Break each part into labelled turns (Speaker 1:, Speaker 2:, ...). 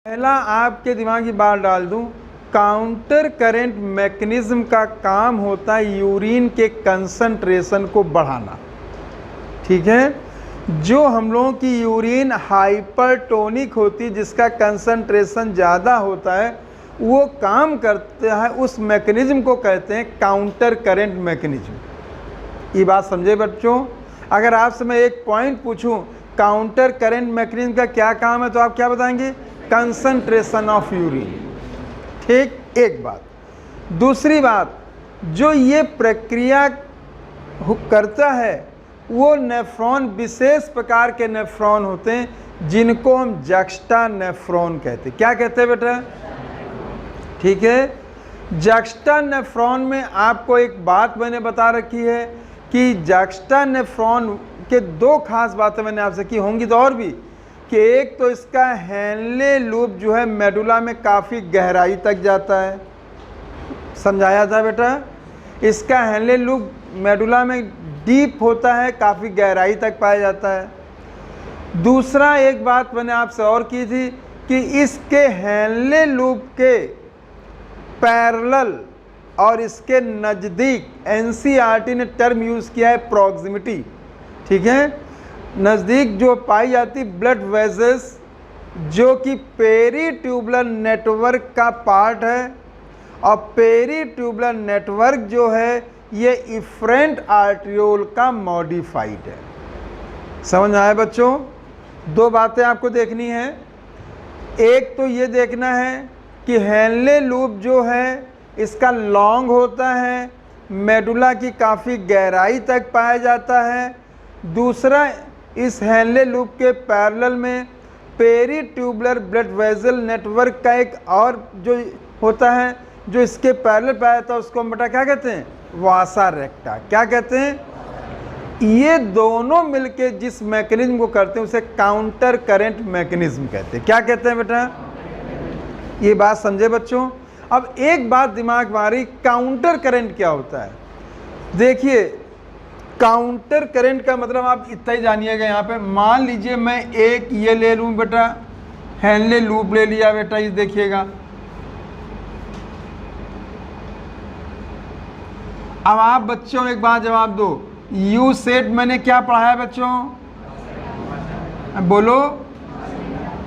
Speaker 1: पहला आपके दिमाग की बात डाल दूं, काउंटर करंट मैकेनिज्म का काम होता है यूरिन के कंसंट्रेशन को बढ़ाना। ठीक है, जो हम लोगों की यूरिन हाइपरटोनिक होती है, जिसका कंसंट्रेशन ज़्यादा होता है, वो काम करता है, उस मैकेनिज्म को कहते हैं काउंटर करंट मैकेनिज्म। ये बात समझे बच्चों? अगर आपसे मैं एक पॉइंट पूछूं काउंटर करंट मैकेनिज्म का क्या काम है, तो आप क्या बताएंगे? Concentration of urine. ठीक, एक बात। दूसरी बात, जो ये प्रक्रिया करता है वो नेफ्रॉन, विशेष प्रकार के नेफ्रॉन होते हैं जिनको हम जक्स्टा नेफ्रॉन कहते हैं। क्या कहते हैं बेटा? ठीक है, जक्स्टा नेफ्रॉन में आपको एक बात मैंने बता रखी है कि जक्स्टा नेफ्रॉन के दो खास बातें मैंने आपसे की, होंगी तो और भी, कि एक तो इसका हेनले लूप जो है मेडुला में काफ़ी गहराई तक जाता है, समझाया था बेटा। इसका हेनले लूप मेडुला में डीप होता है, काफ़ी गहराई तक पाया जाता है। दूसरा एक बात मैंने आपसे और की थी कि इसके हेनले लूप के पैरेलल और इसके नज़दीक, एनसीईआरटी ने टर्म यूज़ किया है प्रॉक्सिमिटी। ठीक है, नज़दीक जो पाई जाती ब्लड वेसल्स जो कि पेरीट्यूबुलर नेटवर्क का पार्ट है, और पेरीट्यूबुलर नेटवर्क जो है ये इफरेंट आर्ट्रियोल का मॉडिफाइड है। समझ आया बच्चों? दो बातें आपको देखनी है। एक तो ये देखना है कि हेनले लूप जो है इसका लॉन्ग होता है, मेडुला की काफ़ी गहराई तक पाया जाता है। दूसरा, इस हेनले लूप के पैरेलल में पेरीट्यूबुलर ब्लड वेसल नेटवर्क का एक और जो होता है, जो इसके पैरेलल पाया जाता है, उसको हम बेटा क्या कहते हैं? वासा रेक्टा। क्या कहते हैं? ये दोनों मिलके जिस मैकेनिज्म को करते हैं उसे काउंटर करंट मैकेनिज्म कहते हैं। क्या कहते हैं बेटा? ये बात समझे बच्चों? अब एक बात दिमाग में आ रही, काउंटर करंट क्या होता है? देखिए, काउंटर करंट का मतलब आप इतना ही जानिएगा। यहाँ पे मान लीजिए मैं एक ये ले लूँ बेटा, हेनले लूप ले लिया बेटा, ये देखिएगा। अब आप बच्चों एक बात जवाब दो, यू सेट मैंने क्या पढ़ाया बच्चों? बोलो।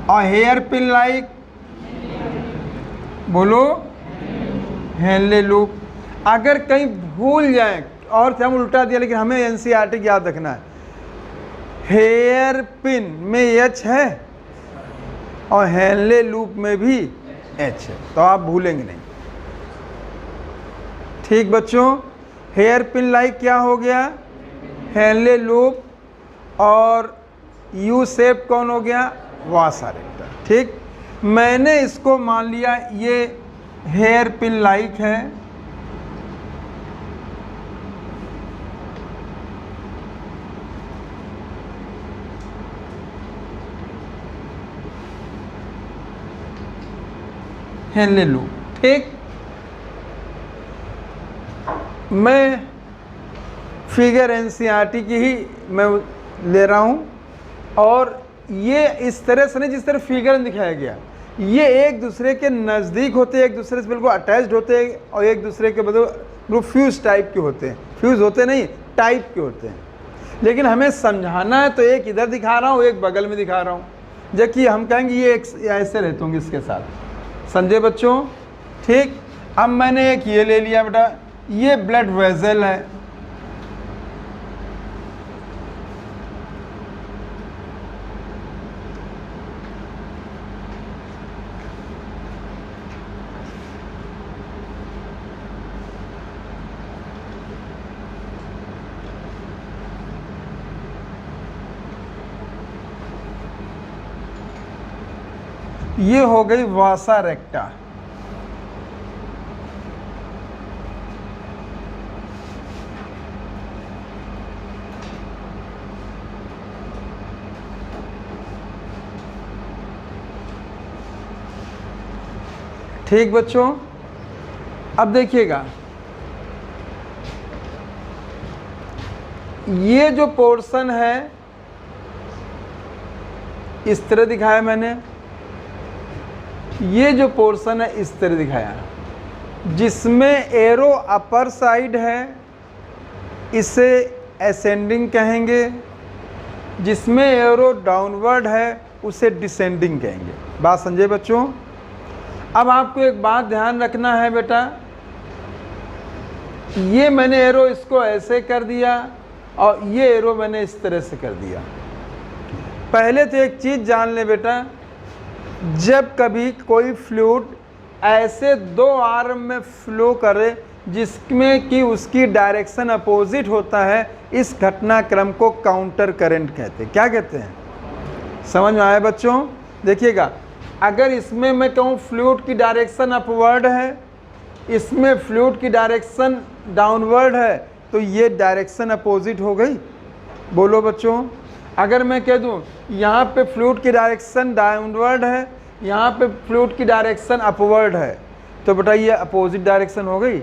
Speaker 1: और हेयर पिन लाइक, बोलो। Henle loop. अगर कहीं भूल जाए, और हम उल्टा दिया, लेकिन हमें एनसीईआरटी याद रखना है, हेयर पिन में एच है और हेनले लूप में भी एच है, तो आप भूलेंगे नहीं। ठीक बच्चों, हेयर पिन लाइक क्या हो गया? Henle loop. और यू शेप कौन हो गया? वासा रेक्टा। ठीक, मैंने इसको मान लिया ये हेयर पिन लाइक है, हेनले लूप। ठीक, मैं फिगर एनसीईआरटी की ही मैं ले रहा हूँ, और ये इस तरह से नहीं जिस तरह फिगर में दिखाया गया। ये एक दूसरे के नज़दीक होते हैं, एक दूसरे से बिल्कुल अटैच्ड होते हैं, और एक दूसरे के मतलब फ्यूज टाइप के होते हैं। फ्यूज होते नहीं, टाइप के होते हैं। लेकिन हमें समझाना है तो एक इधर दिखा रहा हूँ, एक बगल में दिखा रहा हूँ, जबकि हम कहेंगे ये एक ऐसे रहते होंगे इसके साथ। समझे बच्चों? ठीक, अब मैंने एक ये ले लिया बेटा, ये ब्लड वेसल है, ये हो गई वासा रेक्टा। ठीक बच्चों, अब देखिएगा, ये जो पोर्शन है इस तरह दिखाया मैंने, ये जो पोर्शन है इस तरह दिखाया, जिसमें एरो अपर साइड है इसे असेंडिंग कहेंगे, जिसमें एरो डाउनवर्ड है उसे डिसेंडिंग कहेंगे। बात समझे बच्चों? अब आपको एक बात ध्यान रखना है बेटा, ये मैंने एरो इसको ऐसे कर दिया और ये एरो मैंने इस तरह से कर दिया। पहले तो एक चीज़ जान ले बेटा, जब कभी कोई फ्लूइड ऐसे दो आर्म में फ्लो करे जिसमें कि उसकी डायरेक्शन अपोजिट होता है, इस घटनाक्रम को काउंटर करंट कहते हैं। क्या कहते हैं? समझ में आया बच्चों? देखिएगा, अगर इसमें मैं कहूँ फ्लूइड की डायरेक्शन अपवर्ड है, इसमें फ्लूइड की डायरेक्शन डाउनवर्ड है, तो ये डायरेक्शन अपोजिट हो गई। बोलो बच्चों। अगर मैं कह दूँ यहाँ पे फ्लूइड की डायरेक्शन डाउनवर्ड है, यहाँ पे फ्लूइड की डायरेक्शन अपवर्ड है, तो बेटा ये अपोजिट डायरेक्शन हो गई।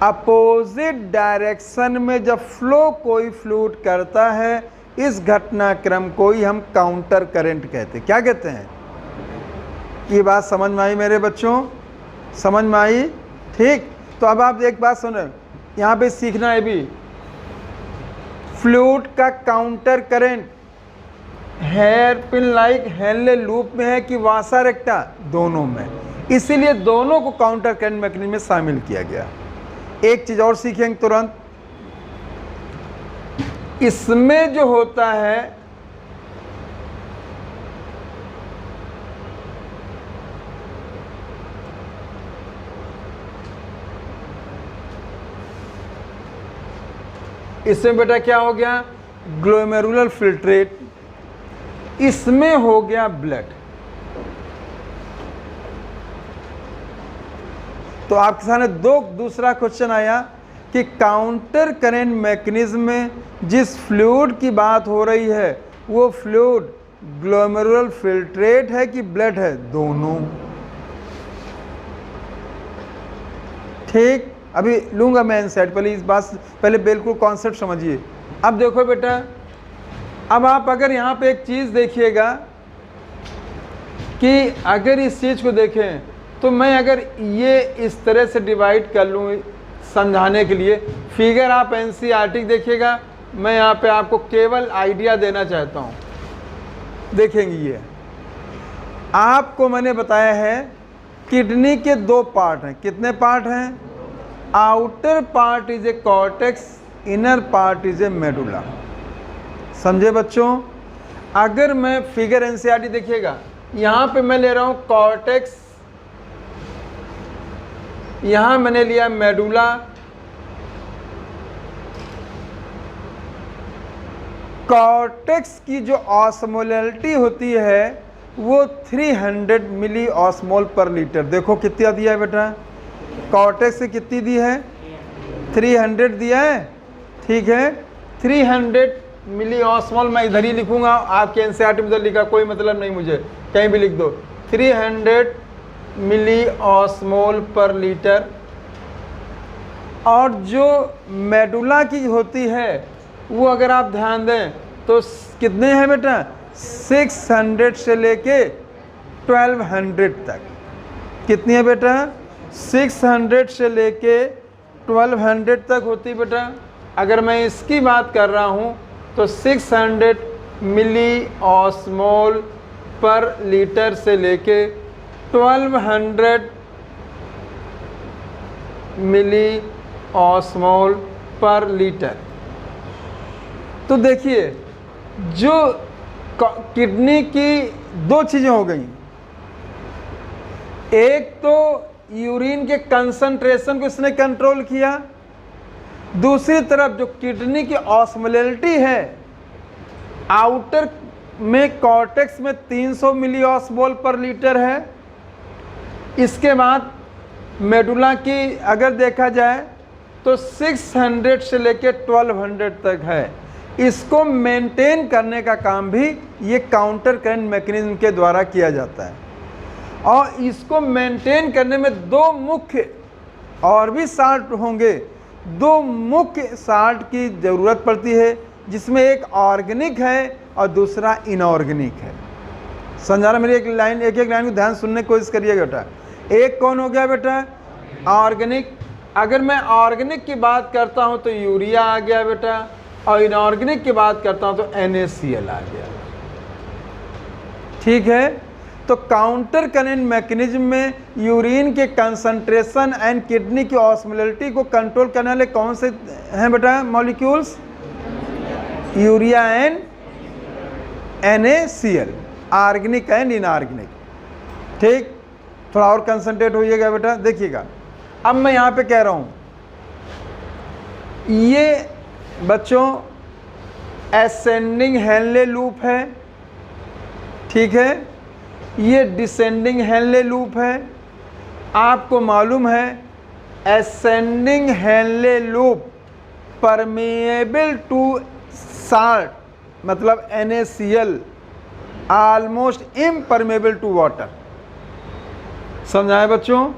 Speaker 1: अपोजिट डायरेक्शन में जब फ्लो कोई फ्लूइड करता है, इस घटनाक्रम को ही हम काउंटर करंट कहते हैं। क्या कहते हैं? ये बात समझ में आई मेरे बच्चों? समझ में आई? ठीक। तो अब आप एक बात सुनो, यहाँ पे सीखना है भी, फ्लूइड का counter current hair pin like Henle loop में है कि वासा रेक्टा? दोनों में। इसीलिए दोनों को काउंटर करंट मैकेनिज्म में शामिल किया गया। एक चीज और सीखेंगे तुरंत, इसमें जो होता है इसमें बेटा क्या हो गया? ग्लोमेरुलर फिल्ट्रेट, इसमें हो गया ब्लड। तो आपके सामने दूसरा क्वेश्चन आया कि काउंटर करंट मैकेनिज्म में जिस फ्लूइड की बात हो रही है वो फ्लूइड ग्लोमेरुलर फिल्ट्रेट है कि ब्लड है? दोनों। ठीक। अभी लूंगा मैं इनसाइड, पहले इस बात पहले बिल्कुल कॉन्सेप्ट समझिए। अब देखो बेटा, अब आप अगर यहाँ पे एक चीज़ देखिएगा कि अगर इस चीज़ को देखें तो मैं अगर ये इस तरह से डिवाइड कर लूँ समझाने के लिए, फिगर आप एनसीईआरटी देखिएगा, मैं यहाँ पे आपको केवल आइडिया देना चाहता हूँ। देखेंगे ये आपको मैंने बताया है किडनी के दो पार्ट हैं। कितने पार्ट हैं? Outer part is a cortex, inner part is a medulla. समझे बच्चों? अगर मैं फिगर एनसीईआरटी देखिएगा, यहाँ पे मैं ले रहा हूँ कॉर्टेक्स, यहाँ मैंने लिया मेडुला, कॉर्टेक्स की जो ऑस्मोलैलिटी होती है वो 300 मिली ऑस्मोल पर लीटर। देखो कितना दिया है बेटा? कॉर्टेक्स से कितनी दी है? 300 दिया है। ठीक है, 300 मिली ऑस्मोल मैं इधर ही लिखूंगा, आपके एनसीईआरटी में इधर लिखा कोई मतलब नहीं, मुझे कहीं भी लिख दो। 300 मिली ऑस्मोल पर लीटर। और जो मेडुला की होती है वो अगर आप ध्यान दें तो कितने हैं बेटा? 600 से लेके 1200 तक। कितनी है बेटा? 600 से लेके 1200 तक होती बेटा। अगर मैं इसकी बात कर रहा हूँ तो 600 मिली ऑस्मोल पर लीटर से लेके 1200 मिली ऑस्मोल पर लीटर। तो देखिए, जो किडनी की दो चीज़ें हो गई, एक तो यूरिन के कंसंट्रेशन को इसने कंट्रोल किया, दूसरी तरफ जो किडनी की ऑस्मोलैलिटी है, आउटर में कॉर्टेक्स में 300 मिली ऑस्मोल पर लीटर है। इसके बाद मेडुला की अगर देखा जाए तो 600 से लेके 1200 तक है। इसको मेंटेन करने का काम भी ये काउंटर करंट मैकेनिज्म के द्वारा किया जाता है। और इसको मेंटेन करने में दो मुख्य और भी साल्ट होंगे, दो मुख्य साल्ट की ज़रूरत पड़ती है, जिसमें एक ऑर्गेनिक है और दूसरा इनऑर्गेनिक है। समझाना, मेरी एक एक लाइन को ध्यान सुनने की कोशिश करिएगा बेटा। एक कौन हो गया बेटा? ऑर्गेनिक। अगर मैं ऑर्गेनिक की बात करता हूं तो यूरिया आ गया बेटा, और इनऑर्गेनिक की बात करता हूं तो NaCl आ गया। ठीक है, तो काउंटर करेंट मैकेनिज्म में यूरिन के कंसंट्रेशन एंड किडनी की ऑस्मोलिटी को कंट्रोल करने वाले कौन से हैं बेटा molecules? Urea and NaCl, organic and inorganic. ठीक, थोड़ा और कंसंट्रेट होइएगा बेटा, देखिएगा। अब मैं यहाँ पे कह रहा हूँ, ये बच्चों असेंडिंग हेनले लूप है, ठीक है, ये डिसेंडिंग हेनले लूप है। आपको मालूम है ascending Henle loop permeable to salt, मतलब NaCl, almost impermeable to water. समझाए बच्चों?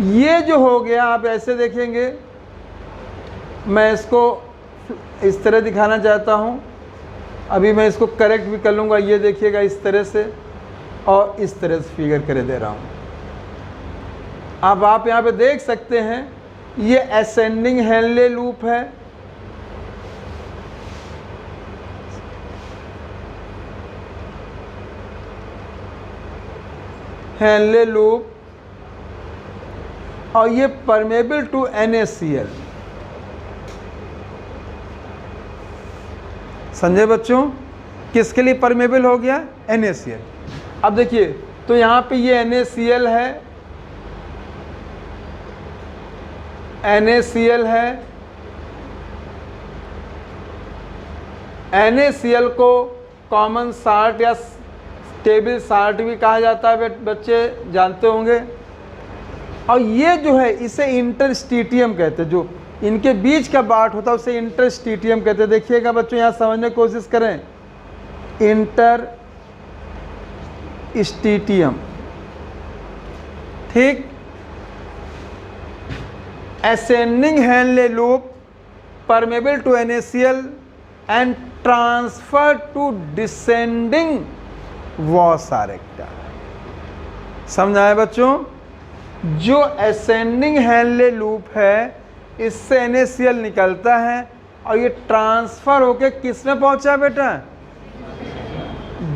Speaker 1: ये जो हो गया, आप ऐसे देखेंगे, मैं इसको इस तरह दिखाना चाहता हूँ, अभी मैं इसको करेक्ट भी कर लूँगा। ये देखिएगा इस तरह से, और इस तरह से फिगर करे दे रहा हूँ। अब आप यहाँ पे देख सकते हैं, ये असेंडिंग हेनले लूप है, हेनले लूप, और ये परमेबल टू NaCl। समझे बच्चों? किसके लिए परमेबल हो गया? NaCl। अब देखिए, तो यहाँ पे ये NaCl है, NaCl है। NaCl को कॉमन साल्ट या टेबल साल्ट भी कहा जाता है, बच्चे जानते होंगे। और ये जो है, इसे इंटरस्टिटियम कहते हैं, जो इनके बीच का बाट होता है उसे इंटरस्टिटियम कहते हैं। देखिएगा बच्चों, यहाँ समझने की कोशिश करें, इंटरस्टिटियम। ठीक, ascending Henle loop, permeable to NaCl and transfer to descending vasa recta. समझाए बच्चों? जो असेंडिंग हेनले लूप है, इससे NaCl निकलता है, और ये ट्रांसफर होके किस में पहुंचा बेटा?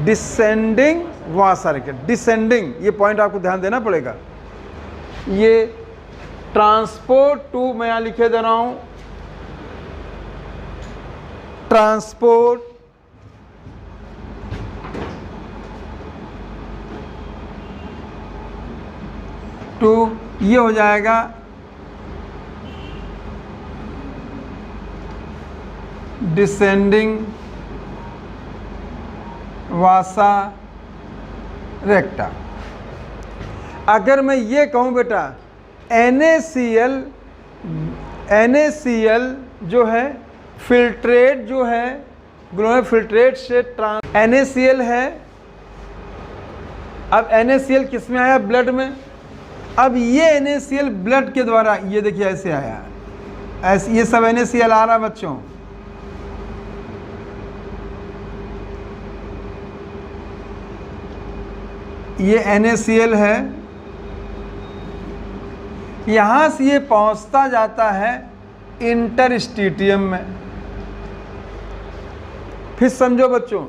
Speaker 1: Descending vasa recta. डिसेंडिंग, ये पॉइंट आपको ध्यान देना पड़ेगा। ये ट्रांसपोर्ट टू, मैं यहां लिखे दे रहा हूं, ट्रांसपोर्ट टू, ये हो जाएगा डिसेंडिंग वासा रेक्टा। अगर मैं ये कहूँ बेटा NaCl जो है फिल्ट्रेट, जो है ग्लोमेरुलर फिल्ट्रेट से NaCl है। अब NaCl किस में आया? ब्लड में। अब ये NaCl ब्लड के द्वारा, ये देखिए ऐसे आया, ऐसे ये सब NaCl आ रहा बच्चों। ये NaCl है, यहाँ से ये पहुँचता जाता है इंटरस्टिटियम में। फिर समझो बच्चों,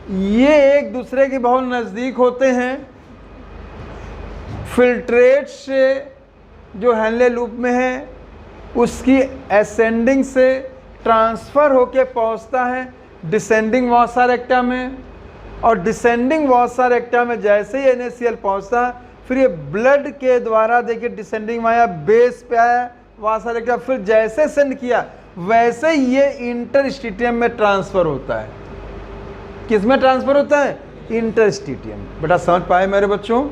Speaker 1: ये एक दूसरे के बहुत नज़दीक होते हैं। फिल्ट्रेट से जो हेनले लूप में है, उसकी असेंडिंग से ट्रांसफ़र होके पहुँचता है डिसेंडिंग वॉसा रेक्टा में, और डिसेंडिंग वॉसा रेक्टा में जैसे ही NaCl पहुँचता, फिर ये ब्लड के द्वारा देखिए डिसेंडिंग आया, बेस पे आया वॉसा रेक्टा, फिर जैसे सेंड किया वैसे ये इंटरस्टिटियम में ट्रांसफ़र होता है। किस में ट्रांसफ़र होता है? इंटरस्टिटियम। बेटा समझ पाए मेरे बच्चों?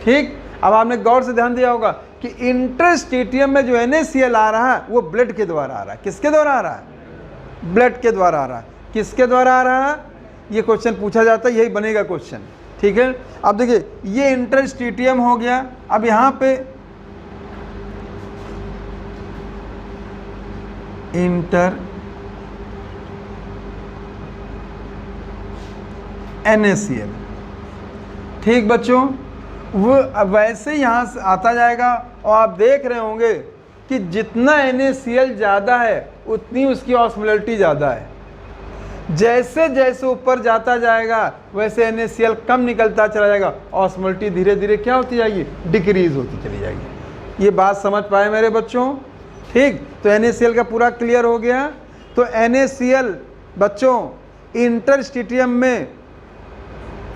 Speaker 1: ठीक, अब आपने गौर से ध्यान दिया होगा कि इंटरस्टिटियम में जो NaCl आ रहा है वो ब्लड के द्वारा आ रहा है। किसके द्वारा आ रहा है? ब्लड के द्वारा आ रहा है। किसके द्वारा आ रहा है? ये क्वेश्चन पूछा जाता है, यही बनेगा क्वेश्चन। ठीक है, अब देखिए ये इंटरस्टिटियम हो गया। अब यहाँ पे NaCl, ठीक बच्चों, वो वैसे यहाँ से आता जाएगा और आप देख रहे होंगे कि जितना NaCl ज़्यादा है उतनी उसकी ऑस्मोलरिटी ज़्यादा है। जैसे जैसे ऊपर जाता जाएगा वैसे NaCl कम निकलता चला जाएगा, ऑस्मोलरिटी धीरे धीरे क्या होती जाएगी, डिक्रीज होती चली जाएगी। ये बात समझ पाए मेरे बच्चों? ठीक, तो NaCl का पूरा क्लियर हो गया। तो NaCl बच्चों इंटरस्टिशियम में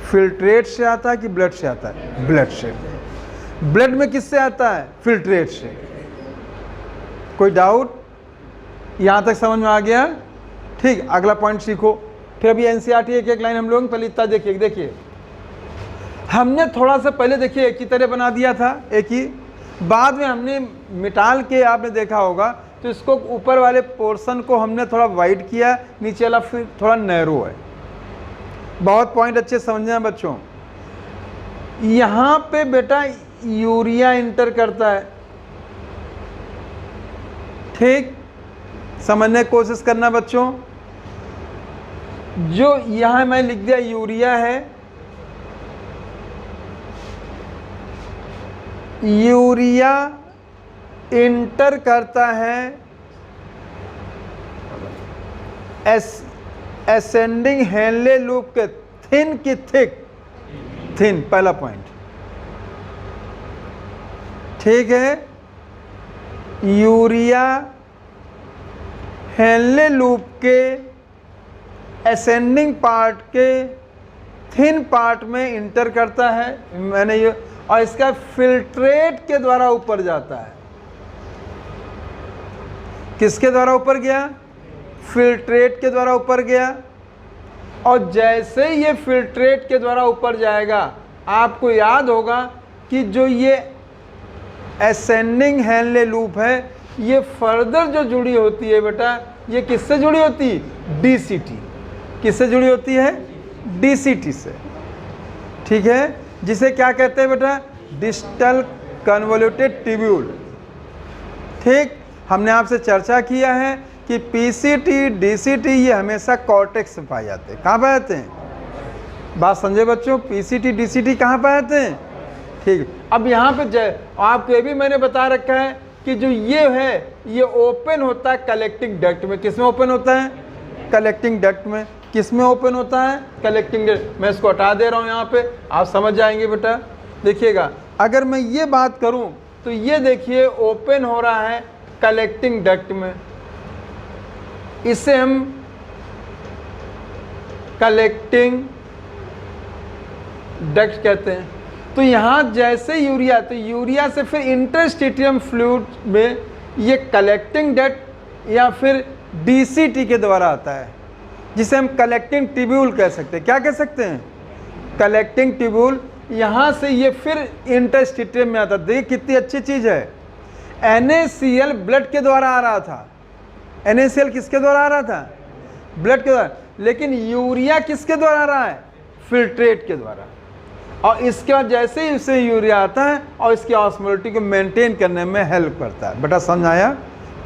Speaker 1: फिल्ट्रेट से आता है कि ब्लड से आता है? ब्लड से। ब्लड में किससे आता है? फिल्ट्रेट से। कोई डाउट? यहाँ तक समझ में आ गया? ठीक, अगला पॉइंट सीखो। फिर अभी NCERT एक एक लाइन हम लोग पहले इतना देखिए हमने थोड़ा सा पहले देखिए एक ही तरह बना दिया था, एक ही, बाद में हमने मिटाल के, आपने देखा होगा, तो इसको ऊपर वाले पोर्शन को हमने थोड़ा वाइड किया, नीचे वाला फिर थोड़ा नैरो है। बहुत पॉइंट अच्छे समझना है बच्चों। यहाँ पे बेटा यूरिया इंटर करता है, ठीक, समझने की कोशिश करना बच्चों। जो यहाँ मैं लिख दिया यूरिया है, यूरिया इंटर करता है असेंडिंग हेनले लूप के थिन की थिक, थिन, पहला पॉइंट, ठीक है। यूरिया हेनले लूप के असेंडिंग पार्ट के थिन पार्ट में इंटर करता है, मैंने ये, और इसका फिल्ट्रेट के द्वारा ऊपर जाता है। किसके द्वारा ऊपर गया? फिल्ट्रेट के द्वारा ऊपर गया। और जैसे ही ये फिल्ट्रेट के द्वारा ऊपर जाएगा, आपको याद होगा कि जो ये असेंडिंग हेनले लूप है, ये फर्दर जो जुड़ी होती है बेटा, ये किससे जुड़ी होती है? DCT। किससे जुड़ी होती है? DCT से, ठीक है, जिसे क्या कहते हैं बेटा? Distal convoluted tubule. ठीक, हमने आपसे चर्चा किया है कि PCT, DCT ये हमेशा कॉर्टेक्स में पाए जाते हैं। कहाँ पाए जाते हैं? बात समझे बच्चों? PCT, DCT कहाँ पाए जाते हैं? ठीक, अब यहाँ पे आपको ये भी मैंने बता रखा है कि जो ये है, ये ओपन होता है कलेक्टिंग डक्ट में। किस में ओपन होता है? कलेक्टिंग डक्ट में। किस में ओपन होता है? Collecting duct. मैं इसको हटा दे रहा हूँ यहाँ पे, आप समझ जाएंगे बेटा। देखिएगा, अगर मैं ये बात करूँ तो ये देखिए ओपन हो रहा है कलेक्टिंग डक्ट में, इसे हम कलेक्टिंग डक्ट कहते हैं। तो यहाँ जैसे यूरिया, तो यूरिया से फिर इंटरस्टिशियम फ्लूइड में ये कलेक्टिंग डक्ट या फिर DCT के द्वारा आता है, जिसे हम कलेक्टिंग ट्यूब्यूल कह सकते हैं। क्या कह सकते हैं? Collecting tubule. यहाँ से ये फिर इंटरस्टिशियम में आता है। देखिए कितनी अच्छी चीज़ है। NaCl ब्लड के द्वारा आ रहा था। NaCl किसके द्वारा आ रहा था? ब्लड के द्वारा। लेकिन यूरिया किसके द्वारा आ रहा है? फिल्ट्रेट के द्वारा। और इसके बाद जैसे ही उसे यूरिया आता है और इसकी ऑस्मोलरिटी को मेंटेन करने में हेल्प करता है। बेटा समझ आया?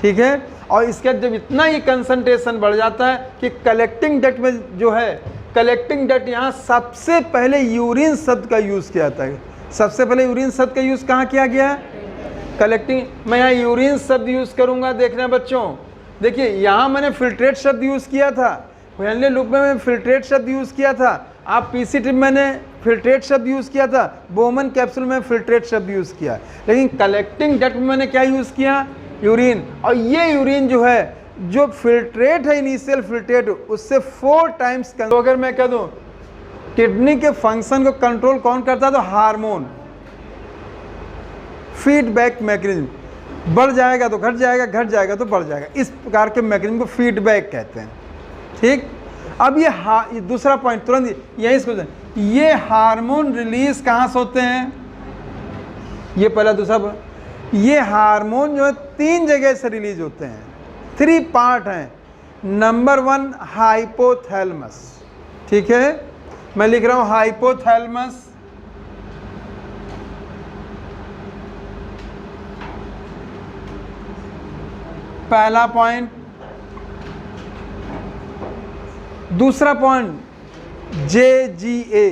Speaker 1: ठीक है। और इसके बाद जब इतना ही कंसंट्रेशन बढ़ जाता है कि कलेक्टिंग डक्ट में जो है, कलेक्टिंग डक्ट, यहाँ सबसे पहले यूरिन शब्द का यूज़ किया जाता है। सबसे पहले यूरिन शब्द का यूज़ कहाँ किया गया है? कलेक्टिंग। मैं यहाँ यूरिन शब्द यूज़ करूँगा, देखना बच्चों। देखिए यहाँ मैंने फिल्ट्रेट शब्द यूज़ किया था, हेनले लूप में मैंने फिल्ट्रेट शब्द यूज़ किया था, आप PCT में मैंने फिल्ट्रेट शब्द यूज़ किया था, बोमन कैप्सूल में फिल्ट्रेट शब्द यूज़ किया। लेकिन कलेक्टिंग डक्ट में मैंने क्या यूज़ किया? यूरिन। और ये यूरिन जो है, जो फिल्ट्रेट है, इनिशियल फिल्ट्रेट, उससे 4 टाइम्स। तो अगर मैं कह दूँ किडनी के फंक्शन को कंट्रोल कौन करता है, तो हार्मोन। फीडबैक मैकेनिज्म, बढ़ जाएगा तो घट जाएगा, घट जाएगा तो बढ़ जाएगा, इस प्रकार के मैकेनिज्म को फीडबैक कहते हैं। ठीक। अब ये दूसरा पॉइंट तुरंत यही इसको, ये हार्मोन रिलीज कहाँ से होते हैं? ये पहला। दूसरा, ये हार्मोन जो है 3 जगह से रिलीज होते हैं, 3 पार्ट हैं। Number 1 hypothalamus. ठीक है, मैं लिख रहा हूं हाइपोथैलेमस। पहला पॉइंट। दूसरा पॉइंट JGA,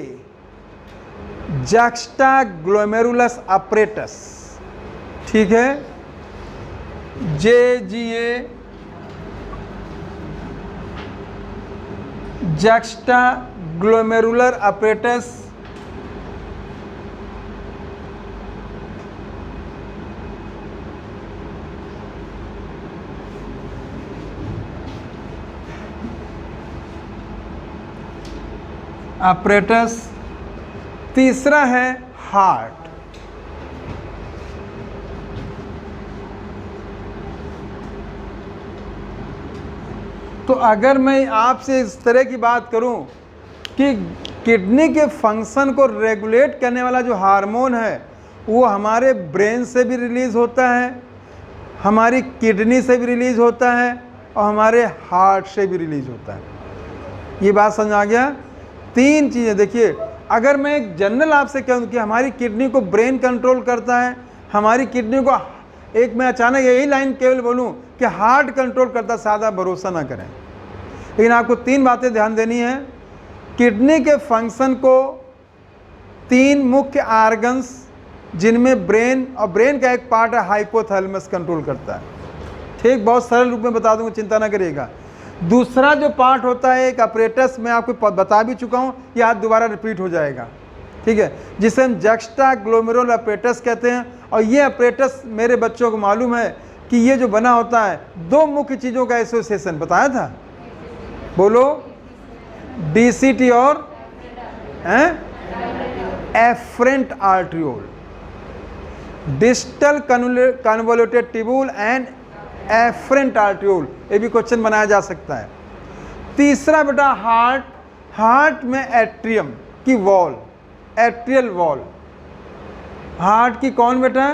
Speaker 1: जक्स्टाग्लोमेरुलस अपरेटस, ठीक है, JGA, जक्स्टाग्लोमेरुलर अपरेटस, अपरेटस। तीसरा है हार्ट। तो अगर मैं आपसे इस तरह की बात करूं कि किडनी के फंक्शन को रेगुलेट करने वाला जो हार्मोन है वो हमारे ब्रेन से भी रिलीज़ होता है, हमारी किडनी से भी रिलीज़ होता है और हमारे हार्ट से भी रिलीज़ होता है। ये बात समझ आ गया? तीन चीज़ें। देखिए, अगर मैं एक जनरल आपसे कहूँ कि हमारी किडनी को ब्रेन कंट्रोल करता है, हमारी किडनी को एक मैं अचानक यही लाइन केवल बोलूँ कि हार्ट कंट्रोल करता, सादा भरोसा ना करें। लेकिन आपको तीन बातें ध्यान देनी है। किडनी के फंक्शन को तीन मुख्य आर्गन्स, जिनमें ब्रेन और ब्रेन का एक पार्ट है हाइपोथैलेमस, कंट्रोल करता है। ठीक, बहुत सरल रूप में बता दूंगा, चिंता ना करिएगा। दूसरा जो पार्ट होता है एक अपरेटस, मैं आपको बता भी चुका हूँ, यह आज दोबारा रिपीट हो जाएगा, ठीक है, जिसे हम जक्स्टाग्लोमेरुलर अपरेटस कहते हैं। और ये अपरेटस मेरे बच्चों को मालूम है कि ये जो बना होता है दो मुख्य चीज़ों का एसोसिएशन, बताया था, बोलो, DCT और efferent arteriole, distal convoluted tubule and efferent arteriole. ये भी क्वेश्चन बनाया जा सकता है। तीसरा बेटा हार्ट, हार्ट में एट्रियम की वॉल, एट्रियल वॉल, हार्ट की कौन बेटा?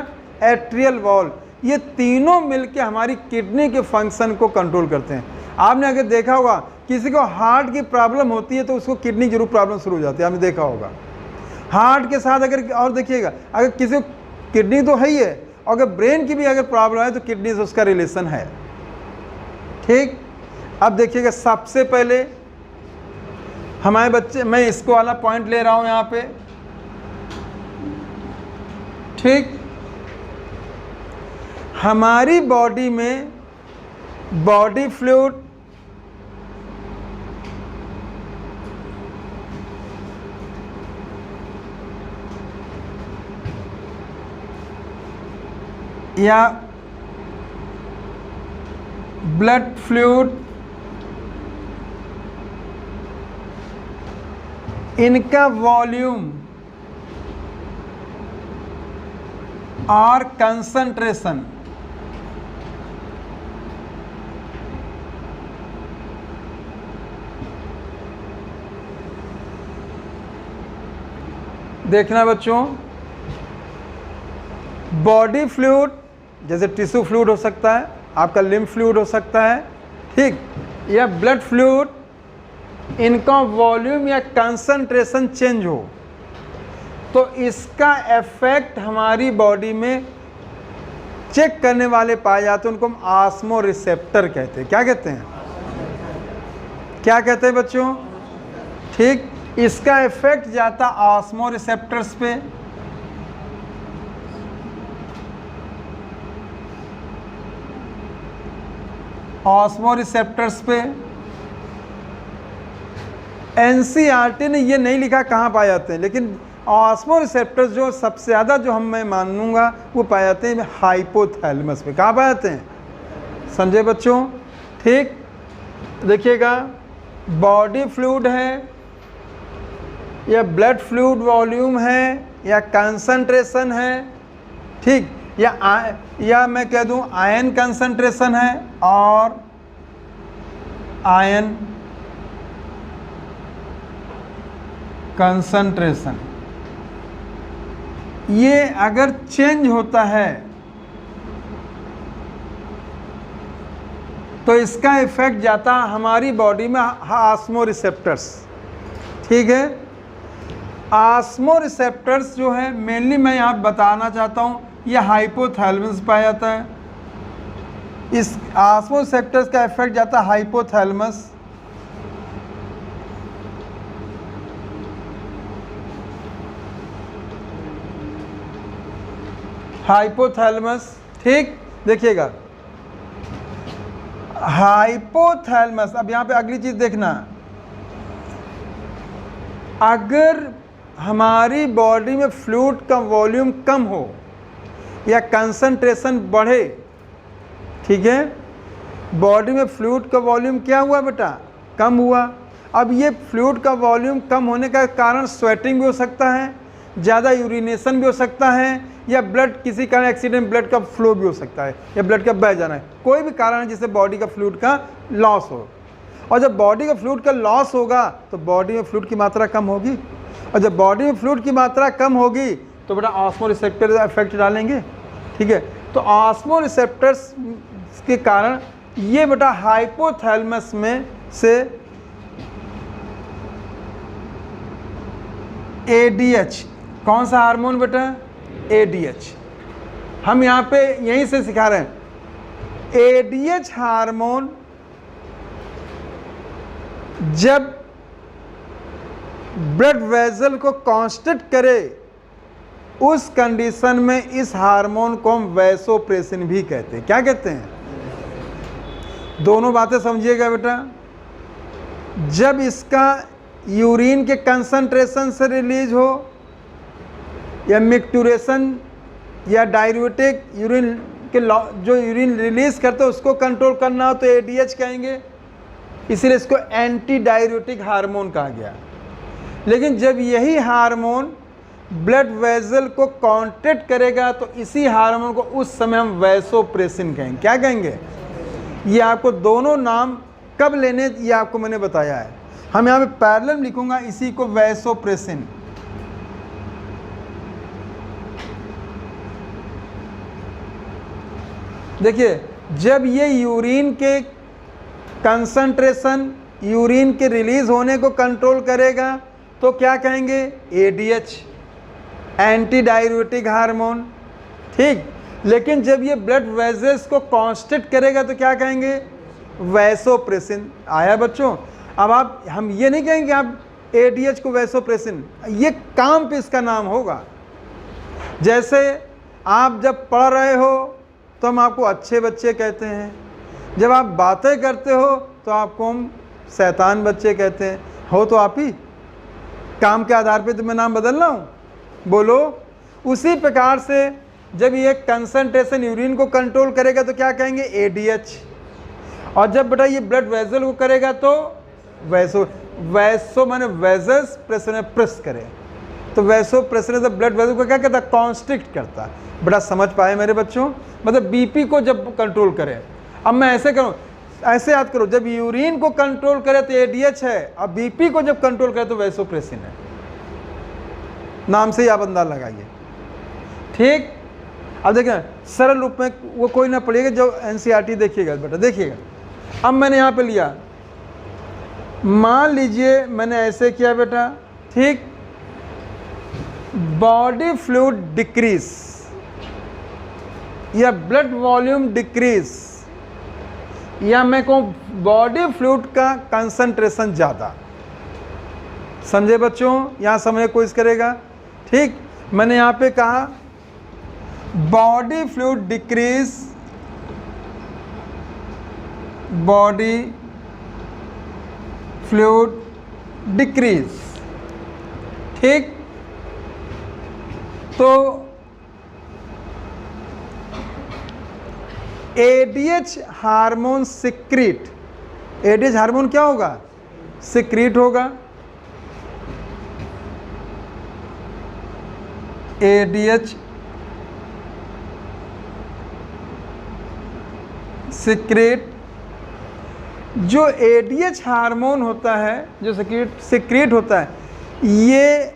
Speaker 1: Atrial wall. ये तीनों मिलके हमारी किडनी के फंक्शन को कंट्रोल करते हैं। आपने अगर देखा होगा किसी को हार्ट की प्रॉब्लम होती है तो उसको किडनी जरूर प्रॉब्लम शुरू हो जाती है, आपने देखा होगा। हार्ट के साथ अगर और देखिएगा, अगर किसी को किडनी तो है ही है, अगर ब्रेन की भी अगर प्रॉब्लम है तो किडनी से उसका रिलेशन है। ठीक, अब देखिएगा, सबसे पहले हमारे बच्चे, मैं इसको वाला पॉइंट ले रहा हूं यहां पे, ठीक, हमारी बॉडी में बॉडी फ्लूइड या ब्लड फ्लूइड, इनका वॉल्यूम और कंसंट्रेशन देखना बच्चों। बॉडी फ्लूइड जैसे टिश्यू फ्लूइड हो सकता है, आपका लिम्फ फ्लूइड हो सकता है, ठीक, या ब्लड फ्लूइड, इनका वॉल्यूम या कंसंट्रेशन चेंज हो तो इसका इफेक्ट हमारी बॉडी में चेक करने वाले पाए जाते हैं, उनको हम ऑस्मो रिसेप्टर कहते हैं। क्या कहते हैं? क्या कहते हैं बच्चों? ठीक, इसका इफेक्ट जाता ऑस्मो रिसेप्टर्स पे, ऑस्मो रिसेप्टर्स पे। NCERT ने ये नहीं लिखा कहाँ पाए जाते हैं, लेकिन ऑस्मो रिसेप्टर्स जो सबसे ज़्यादा जो मैं मानूंगा वो पाए जाते हैं हाइपोथैलेमस पे। कहाँ पाए जाते हैं? समझे बच्चों? ठीक, देखिएगा, बॉडी फ्लूइड है या ब्लड फ्लूइड वॉल्यूम है या कंसंट्रेशन है, ठीक, या मैं कह दूं आयन कंसंट्रेशन है और आयन कंसंट्रेशन, ये अगर चेंज होता है तो इसका इफेक्ट जाता हमारी बॉडी में ऑस्मो रिसेप्टर्स। ठीक है, ऑस्मो रिसेप्टर्स जो है मेनली मैं यहाँ बताना चाहता हूँ, यह हाइपोथैलेमस पाया जाता है। इस ऑस्मो रिसेप्टर्स का इफेक्ट जाता है हाइपोथैलेमस, हाइपोथैलेमस। ठीक, देखिएगा हाइपोथैलेमस। अब यहाँ पे अगली चीज देखना, अगर हमारी बॉडी में फ्लूइड का वॉल्यूम कम हो या कंसंट्रेशन बढ़े, ठीक है, बॉडी में फ्लूइड का वॉल्यूम क्या हुआ बेटा, कम हुआ। अब ये फ्लूइड का वॉल्यूम कम होने का कारण स्वेटिंग भी हो सकता है, ज़्यादा यूरिनेशन भी हो सकता है, या ब्लड किसी कारण एक्सीडेंट ब्लड का फ्लो भी हो सकता है, या ब्लड का बह जाना है, कोई भी कारण है जिससे बॉडी का फ्लूइड का लॉस हो। और जब बॉडी का फ्लूइड का लॉस होगा तो बॉडी में फ्लूइड की मात्रा कम होगी, और जब बॉडी में फ्लूइड की मात्रा कम होगी तो बेटा ऑस्मोरिसेप्टर इफेक्ट डालेंगे। ठीक है, तो ऑस्मोरिसेप्टर्स के कारण ये बेटा हाइपोथैलेमस में से ADH, कौन सा हार्मोन बेटा, ADH, हम यहाँ पे यहीं से सिखा रहे हैं। ADH हार्मोन जब ब्लड वेसल को कॉन्स्ट्रिक्ट करे, उस कंडीशन में इस हार्मोन को हम वैसोप्रेसिन भी कहते हैं। क्या कहते हैं, दोनों बातें समझिएगा बेटा। जब इसका यूरिन के कंसंट्रेशन से रिलीज हो, या मिक्टूरेशन या डाययूरेटिक यूरिन के जो यूरिन रिलीज करते हैं उसको कंट्रोल करना हो तो ADH कहेंगे, इसीलिए इसको एंटी डाययूरेटिक हार्मोन कहा गया। लेकिन जब यही हार्मोन ब्लड वेसल को कॉन्ट्रैक्ट करेगा तो इसी हार्मोन को उस समय हम वैसोप्रेसिन कहेंगे। क्या कहेंगे, ये आपको दोनों नाम कब लेने ये आपको मैंने बताया है। हम यहाँ पे पैरेलल लिखूंगा इसी को वैसोप्रेसिन। देखिए, जब ये यूरिन के कंसंट्रेशन, यूरिन के रिलीज होने को कंट्रोल करेगा तो क्या कहेंगे, ADH, एंटी डाययूरेटिक हार्मोन। ठीक, लेकिन जब ये ब्लड वेसल्स को कॉन्स्ट्रिक्ट करेगा तो क्या कहेंगे, वैसोप्रेसिन। आया बच्चों, अब आप हम ये नहीं कहेंगे आप ADH को वैसोप्रेसिन, ये काम पे इसका नाम होगा। जैसे आप जब पढ़ रहे हो तो हम आपको अच्छे बच्चे कहते हैं, जब आप बातें करते हो तो आपको हम शैतान बच्चे कहते हैं। हो तो आप ही, काम के आधार पे तो मैं नाम बदल रहा हूँ, बोलो। उसी प्रकार से जब ये कंसंट्रेशन यूरिन को कंट्रोल करेगा तो क्या कहेंगे, ADH, और जब बेटा ये ब्लड वेसल को करेगा तो वैसो माने वेसल्स प्रेशर में प्रेस करे, तो वैसोप्रेसिन से ब्लड वेसल को क्या कहता है, कॉन्स्ट्रिक्ट करता है। बड़ा समझ पाए मेरे बच्चों, मतलब BP को जब कंट्रोल करे। अब मैं ऐसे करूँ, ऐसे याद करो, जब यूरिन को कंट्रोल करे तो ADH है, अब BP को जब कंट्रोल करे तो वैसोप्रेसिन है। नाम से ही आप अंदाज लगाइए। ठीक, अब देखिए सरल रूप में वो कोई ना पढ़िएगा, जो NCERT देखिएगा बेटा, देखिएगा। अब मैंने यहाँ पे लिया, मान लीजिए मैंने ऐसे किया बेटा, ठीक, बॉडी फ्लूइड डिक्रीज या ब्लड वॉल्यूम डिक्रीज, या मैं कहूँ बॉडी फ्लूइड का कंसंट्रेशन ज़्यादा। समझे बच्चों, यहाँ समझने की कोशिश करेगा। ठीक, मैंने यहाँ पे कहा body fluid decrease, body fluid decrease. ठीक, तो ADH hormone secrete, ADH hormone क्या होगा, सिक्रीट होगा। ADH सिक्रीट, जो ADH हार्मोन होता है, जो सिक्रीट होता है, ये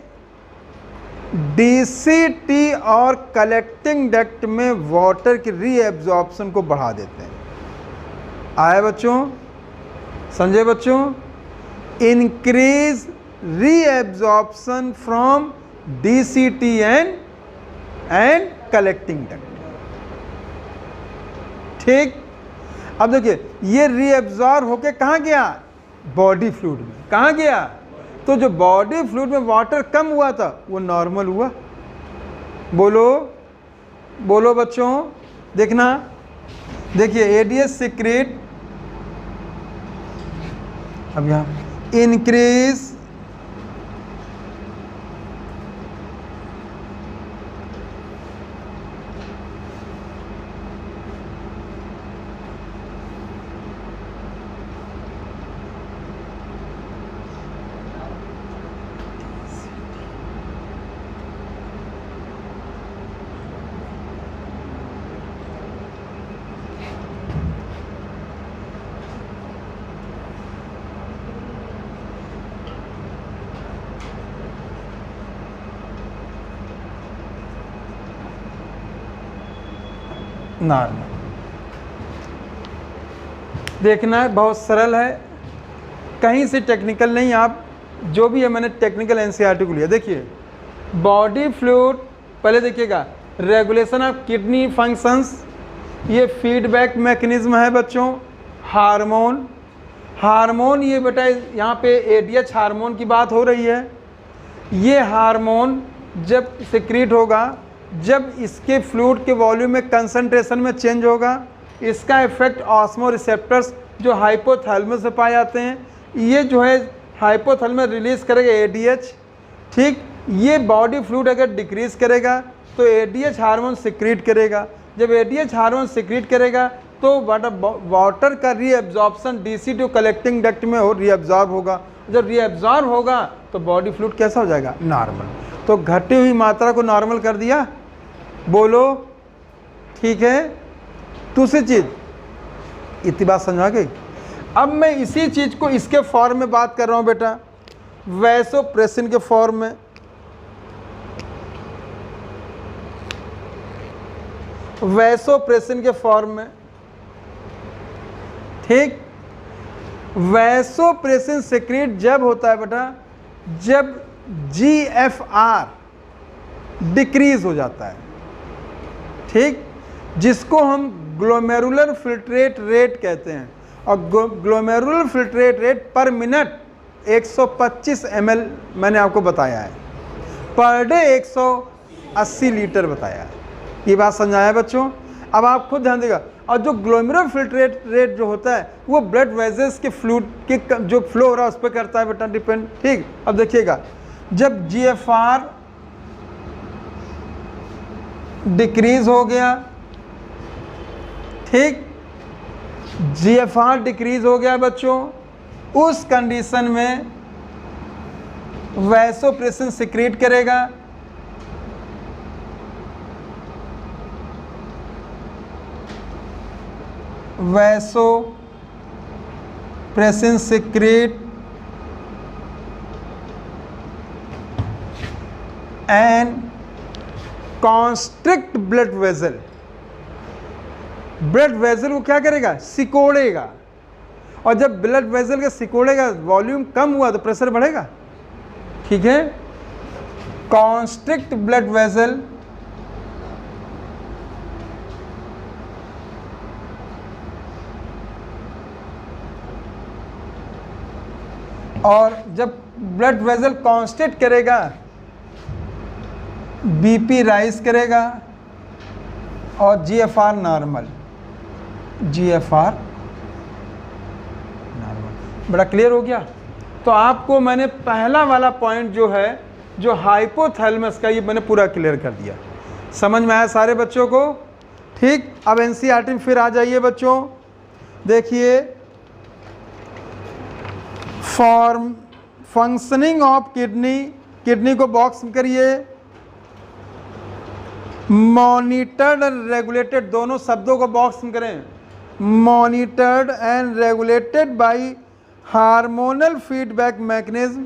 Speaker 1: DCT और कलेक्टिंग डक्ट में वाटर की रीएब्जॉर्प्शन को बढ़ा देते हैं। आए बच्चों, समझे बच्चों, increase reabsorption from DCT and collecting duct. ठीक, अब देखिए ये रीएब्जॉर्ब होके कहाँ गया, बॉडी फ्लूइड में। कहाँ गया, तो जो बॉडी फ्लूइड में वाटर कम हुआ था वो नॉर्मल हुआ। बोलो, बोलो बच्चों, देखना, देखिए एडीएच सिक्रेट, अब यहाँ इंक्रीज नॉर्मल। देखना है, बहुत सरल है, कहीं से टेक्निकल नहीं, आप जो भी है मैंने टेक्निकल एनसीईआरटी को लिया। देखिए बॉडी फ्लूइड, पहले देखिएगा रेगुलेशन ऑफ किडनी फंक्शंस, ये फीडबैक मैकेनिज्म है बच्चों। हार्मोन, हार्मोन ये बेटा यहाँ पे एडीएच हार्मोन की बात हो रही है। ये हार्मोन जब सिक्रीट होगा, जब इसके फ्लूइड के वॉल्यूम में कंसंट्रेशन में चेंज होगा, इसका इफेक्ट ऑस्मो रिसेप्टर्स जो हाइपोथैलेमस में पाए जाते हैं, ये जो है हाइपोथैलेमस रिलीज करेगा एडीएच। ठीक, ये बॉडी फ्लूइड अगर डिक्रीज करेगा तो एडीएच हार्मोन सिक्रीट करेगा। जब एडीएच हार्मोन सिक्रीट करेगा तो वाटर का reabsorption DC to collecting duct में रीएब्जॉर्ब होगा। जब रीएब्जॉर्ब होगा तो बॉडी फ्लूइड कैसा हो जाएगा? नॉर्मल। तो घटी हुई मात्रा को नॉर्मल कर दिया, बोलो ठीक है। दूसरी चीज, इतनी बात समझा गई। अब मैं इसी चीज को इसके फॉर्म में बात कर रहा हूं बेटा, वैसोप्रेसिन के फॉर्म में। वैसोप्रेसिन के फॉर्म में, ठीक। वैसोप्रेसिन सिक्रीट जब होता है बेटा, जब GFR डिक्रीज हो जाता है, ठीक, जिसको हम ग्लोमेरुलर फिल्ट्रेट रेट कहते हैं। और ग्लोमेरुलर फिल्ट्रेट रेट पर मिनट 125 ml मैंने आपको बताया है, पर डे 180 लीटर बताया है। ये बात समझाया बच्चों। अब आप खुद ध्यान देगा। और जो ग्लोमेरुलर फिल्ट्रेट रेट जो होता है वो ब्लड वेजल्स के फ्लूइड के जो फ्लो हो रहा है उस पर करता है बेटा डिपेंड, ठीक। अब देखिएगा, जब GFR डिक्रीज हो गया, ठीक, GFR डिक्रीज हो गया बच्चों, उस कंडीशन में वैसोप्रेसिन सिक्रीट करेगा। Vasopressin secrete and constrict blood vessel. Blood vessel को क्या करेगा? सिकोड़ेगा। और जब ब्लड वेजल का सिकोड़ेगा, वॉल्यूम कम हुआ तो प्रेशर बढ़ेगा, ठीक है। कॉन्स्ट्रिक्ट ब्लड वेजल और जब ब्लड वेजल कॉन्स्ट्रिक्ट करेगा, बीपी राइज करेगा और GFR नॉर्मल, GFR नॉर्मल। बड़ा क्लियर हो गया। तो आपको मैंने पहला वाला पॉइंट जो है, जो हाइपोथैलेमस का, ये मैंने पूरा क्लियर कर दिया। समझ में आया सारे बच्चों को? ठीक। अब एनसीईआरटी में फिर आ जाइए बच्चों। देखिए, form functioning of kidney, kidney को बॉक्स में करिए। मॉनिटर्ड एंड रेगुलेटेड, दोनों शब्दों को बॉक्स में करें। Monitored and regulated by hormonal feedback mechanism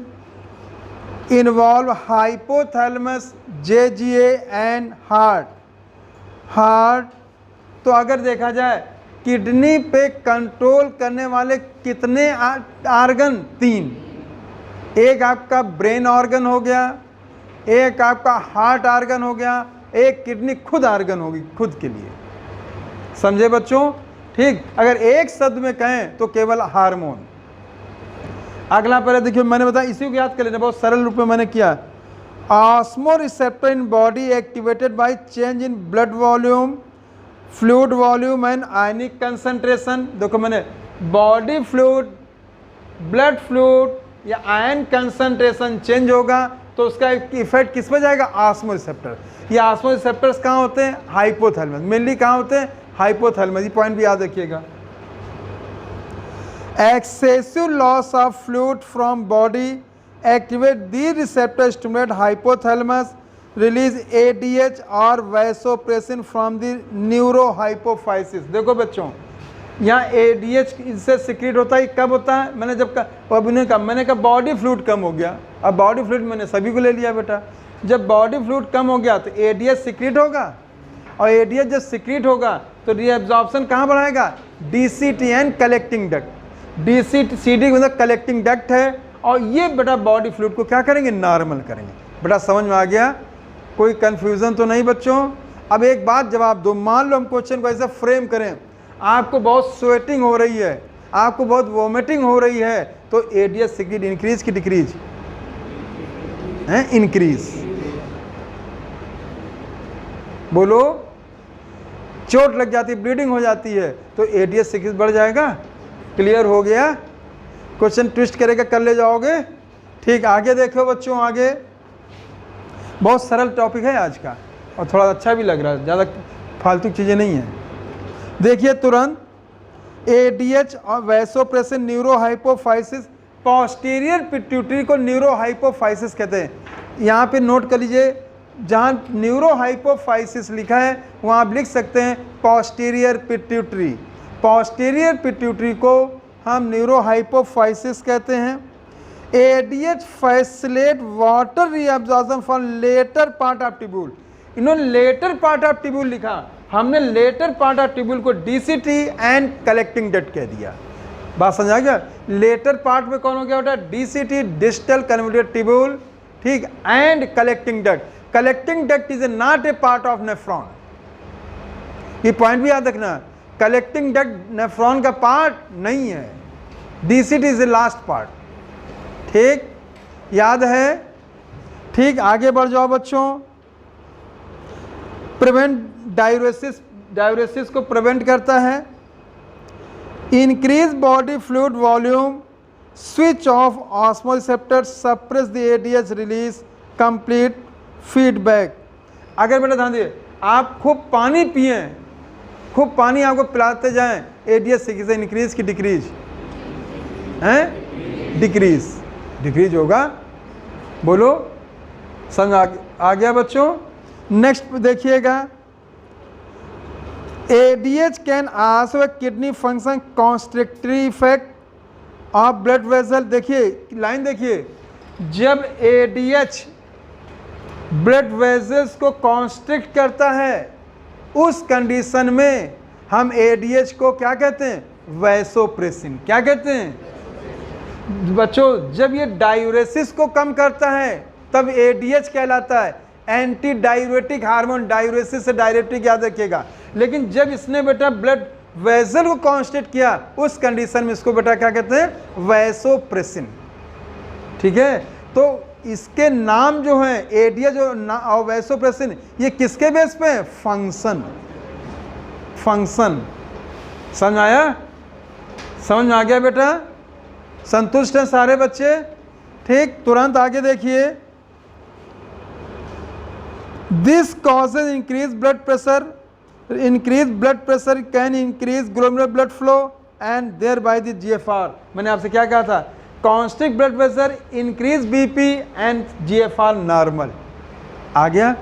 Speaker 1: involve hypothalamus, JGA and heart. Heart तो अगर देखा जाए किडनी पे कंट्रोल करने वाले कितने आर्गन? 3। एक आपका ब्रेन ऑर्गन हो गया, एक आपका हार्ट ऑर्गन हो गया, एक किडनी खुद ऑर्गन होगी खुद के लिए। समझे बच्चों? ठीक। अगर एक शब्द में कहें तो केवल हार्मोन। अगला पहले देखिए, मैंने बताया, इसी को याद कर लेना, बहुत सरल रूप में मैंने किया। Osmoreceptor in body activated by change in blood volume, fluid volume and ionic concentration. देखो मैंने बॉडी फ्लूइड, ब्लड फ्लूइड या आयन कंसंट्रेशन चेंज होगा तो उसका इफेक्ट किस पे जाएगा? ऑस्मोरिसेप्टर। ये ऑस्मोरिसेप्टर्स कहाँ होते हैं? हाइपोथैलेमस। मेनली कहाँ होते हैं? हाइपोथैलेमस। ये पॉइंट भी याद रखिएगा। Excessive loss of fluid from body activate the receptor stimulate hypothalamus release ADH और वैसोप्रेसिन फ्रॉम द न्यूरोहाइपोफाइसिस। देखो बच्चों, यहाँ एडीएच इससे सिक्रीट होता है। कब होता है? मैंने जब मैंने कहा बॉडी फ्लूइड कम हो गया। अब बॉडी फ्लूइड मैंने सभी को ले लिया बेटा। जब बॉडी फ्लूइड कम हो गया तो एडीएच सिक्रीट होगा, और एडीएच जब सिक्रीट होगा तो रीअब्जॉर्प्शन कहाँ बढ़ाएगा? DCT and collecting duct. DCT मतलब कलेक्टिंग डक्ट है, और ये बेटा बॉडी फ्लूइड को क्या करेंगे? नॉर्मल करेंगे। बेटा समझ में आ गया? कोई कन्फ्यूज़न तो नहीं बच्चों? अब एक बात जवाब दो। मान लो हम क्वेश्चन को ऐसे फ्रेम करें, आपको बहुत स्वेटिंग हो रही है, आपको बहुत वोमिटिंग हो रही है, तो एडीएच सिक्रीट इंक्रीज की डिक्रीज है? इंक्रीज। बोलो, चोट लग जाती है, ब्लीडिंग हो जाती है, तो एडीएच सिक्रीट बढ़ जाएगा। क्लियर हो गया? क्वेश्चन ट्विस्ट करेगा, कर ले जाओगे। ठीक, आगे देखो बच्चों। आगे बहुत सरल टॉपिक है आज का, और थोड़ा अच्छा भी लग रहा है, ज़्यादा फालतू चीज़ें नहीं है। देखिए तुरंत एडीएच और वैसोप्रेसिन न्यूरोहाइपोफाइसिस। पोस्टीरियर पिट्यूटरी को न्यूरोहाइपोफाइसिस कहते हैं। यहाँ पे नोट कर लीजिए, जहाँ न्यूरोहाइपोफाइसिस लिखा है वहाँ आप लिख सकते हैं पोस्टीरियर पिट्यूटरी। पोस्टीरियर पिट्यूटरी को हम न्यूरोहाइपोफाइसिस कहते हैं। ADH facilitate water reabsorption for later part of tubule. इन्होंने लेटर पार्ट ऑफ ट्यूब्यूल लिखा, हमने लेटर पार्ट ऑफ ट्यूब्यूल को डीसीटी एंड कलेक्टिंग डक्ट कह दिया। बात समझ आ गया? लेटर पार्ट में कौन हो गया बेटा? डीसीटी, डिस्टल कन्वोल्यूटेड ट्यूब्यूल, ठीक, and collecting duct. Collecting duct is not a part of nephron. ये पॉइंट भी याद रखना, कलेक्टिंग डक्ट नेफ्रॉन का पार्ट नहीं है, DCT is a last part. ठीक, याद है? ठीक, आगे बढ़ जाओ बच्चों। प्रिवेंट डायूरेसिस, डायूरेसिस को प्रिवेंट करता है। Increase body fluid volume, switch off osmoreceptor, suppress the ADH release, complete feedback. अगर बेटा ध्यान दिए, आप खूब पानी पिए, खूब पानी आपको पिलाते जाएं, एडीएच से इंक्रीज की डिक्रीज हैं? डिक्रीज, डिक्रीज होगा। बोलो, समझ आ गया बच्चों? नेक्स्ट देखिएगा, ADH can also kidney function constrictory effect of blood vessel. देखिए लाइन देखिए, जब एडीएच ब्लड वेसल्स को कॉन्स्ट्रिक्ट करता है, उस कंडीशन में हम एडीएच को क्या कहते हैं? वैसोप्रेसिन। क्या कहते हैं बच्चों? जब ये डायूरेसिस को कम करता है तब एडीएच कहलाता है, एंटी डायूरेटिक हार्मोन। डायूरेसिस से डायरेटिक याद रखिएगा। लेकिन जब इसने बेटा ब्लड वेसल को कॉन्स्ट्रिक्ट किया, उस कंडीशन में इसको बेटा क्या कहते हैं? वैसोप्रेसिन। ठीक है, तो इसके नाम जो है एडीएच और वैसोप्रेसिन, ये किसके बेस पे है? फंक्शन। फंक्शन समझ आया? समझ आ गया बेटा? संतुष्ट हैं सारे बच्चे? ठीक, तुरंत आगे देखिए। This causes increase blood pressure, increase blood pressure can increase glomerular blood flow and thereby the GFR. मैंने आपसे क्या कहा था? Constant blood pressure, increase BP and GFR normal. आ गया?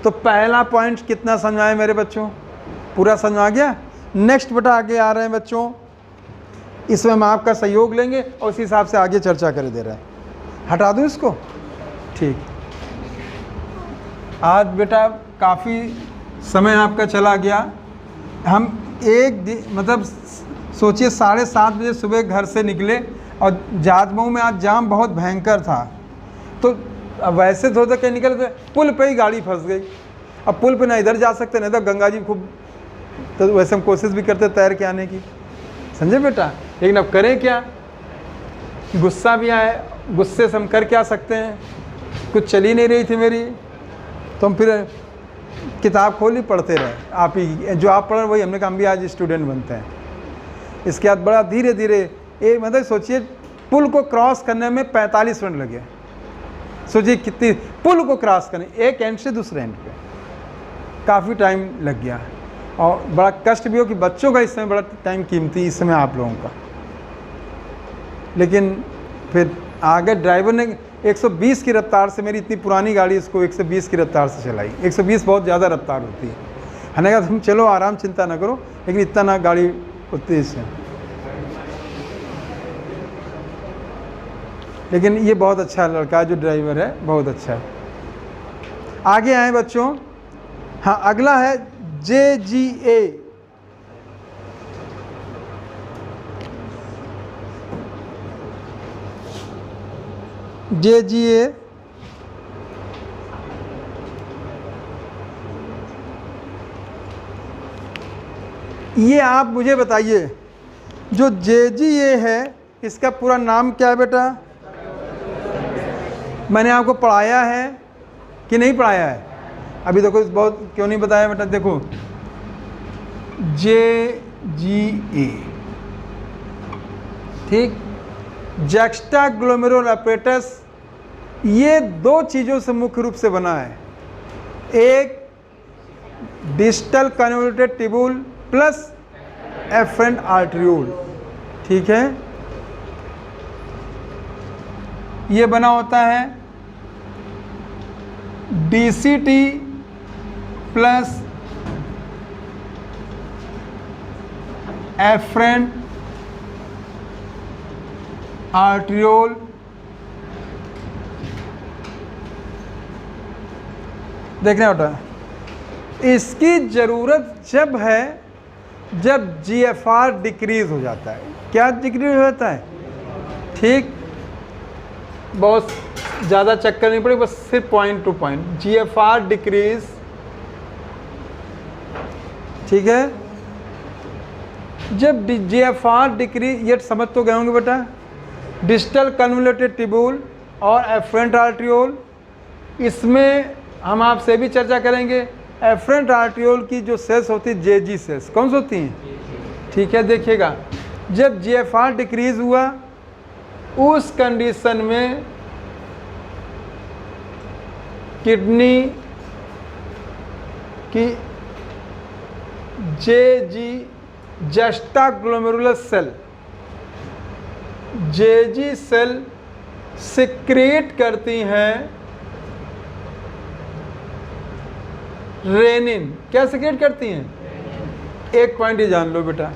Speaker 1: तो पहला पॉइंट कितना समझ आया मेरे बच्चों? पूरा समझ आ गया? नेक्स्ट बेटा आगे आ रहे हैं बच्चों, इसमें हम आपका सहयोग लेंगे और उस हिसाब से आगे चर्चा कर दे रहे हैं। हटा दूं इसको? ठीक, आज बेटा काफ़ी समय आपका चला गया। हम मतलब सोचिए 7:30 बजे सुबह घर से निकले और जातमऊ में आज जाम बहुत भयंकर था। तो वैसे थोड़ा कहीं निकले थे, पुल पे ही गाड़ी फंस गई। अब पुल पे ना इधर जा सकते नहीं तो गंगा जी खूब, तो वैसे हम कोशिश भी करते तैर के आने की, समझे बेटा। लेकिन अब करें क्या? गुस्सा भी आए, गुस्से से हम कर क्या सकते हैं? कुछ चल ही नहीं रही थी मेरी, तो हम फिर किताब खोली पढ़ते रहे। आप ही जो आप पढ़ रहे वही हमने कहा हम भी आज स्टूडेंट बनते हैं। इसके बाद बड़ा धीरे धीरे एक मतलब सोचिए पुल को क्रॉस करने में 45 मिनट लगे। सोचिए कितनी पुल को क्रॉस करने, एक एंड से दूसरे एंड पे काफ़ी टाइम लग गया, और बड़ा कष्ट भी हो कि बच्चों का इस समय बड़ा टाइम कीमती इस समय आप लोगों का। लेकिन फिर आगे ड्राइवर ने 120 की रफ्तार से, मेरी इतनी पुरानी गाड़ी, इसको 120 की रफ्तार से चलाई। 120 बहुत ज़्यादा रफ्तार होती है। हमने कहा तुम चलो आराम, चिंता ना करो, लेकिन इतना ना गाड़ी उतनी से। लेकिन ये बहुत अच्छा लड़का जो ड्राइवर है, बहुत अच्छा है। आगे आए बच्चों। हाँ, अगला है JGA। JGA ये आप मुझे बताइए, जो JGA है इसका पूरा नाम क्या है बेटा? मैंने आपको पढ़ाया है कि नहीं पढ़ाया है? अभी देखो बहुत क्यों नहीं बताया बेटा, देखो JGA, ठीक, जैक्स्टाग्लोमेरुलर अपरेटस, ये दो चीज़ों से मुख्य रूप से बना है। एक distal convoluted tubule plus efferent arteriole, ठीक है। ये बना होता है DCT प्लस एफरेंट आर्टरियोल देखना बेटा। इसकी ज़रूरत जब है जब GFR डिक्रीज हो जाता है। क्या डिक्रीज हो जाता है? ठीक, बहुत ज़्यादा चक्कर नहीं पड़े, बस सिर्फ point two point GFR decrease, ठीक है। जब GFR डिक्रीज, ये समझ तो गए होंगे बेटा, डिस्टल कन्वोल्यूटेड ट्यूब्यूल और एफरेंट आर्टरियोल, इसमें हम आपसे भी चर्चा करेंगे। एफरेंट आर्टरियोल की जो सेल्स होती है JG सेल्स, कौन सी होती हैं? ठीक है, देखिएगा जब GFR डिक्रीज हुआ उस कंडीशन में किडनी की JG juxtaglomerular cell, JG cell secrete करती हैं रेनिन। क्या सिक्रीट करती हैं? एक पॉइंट ही जान लो बेटा,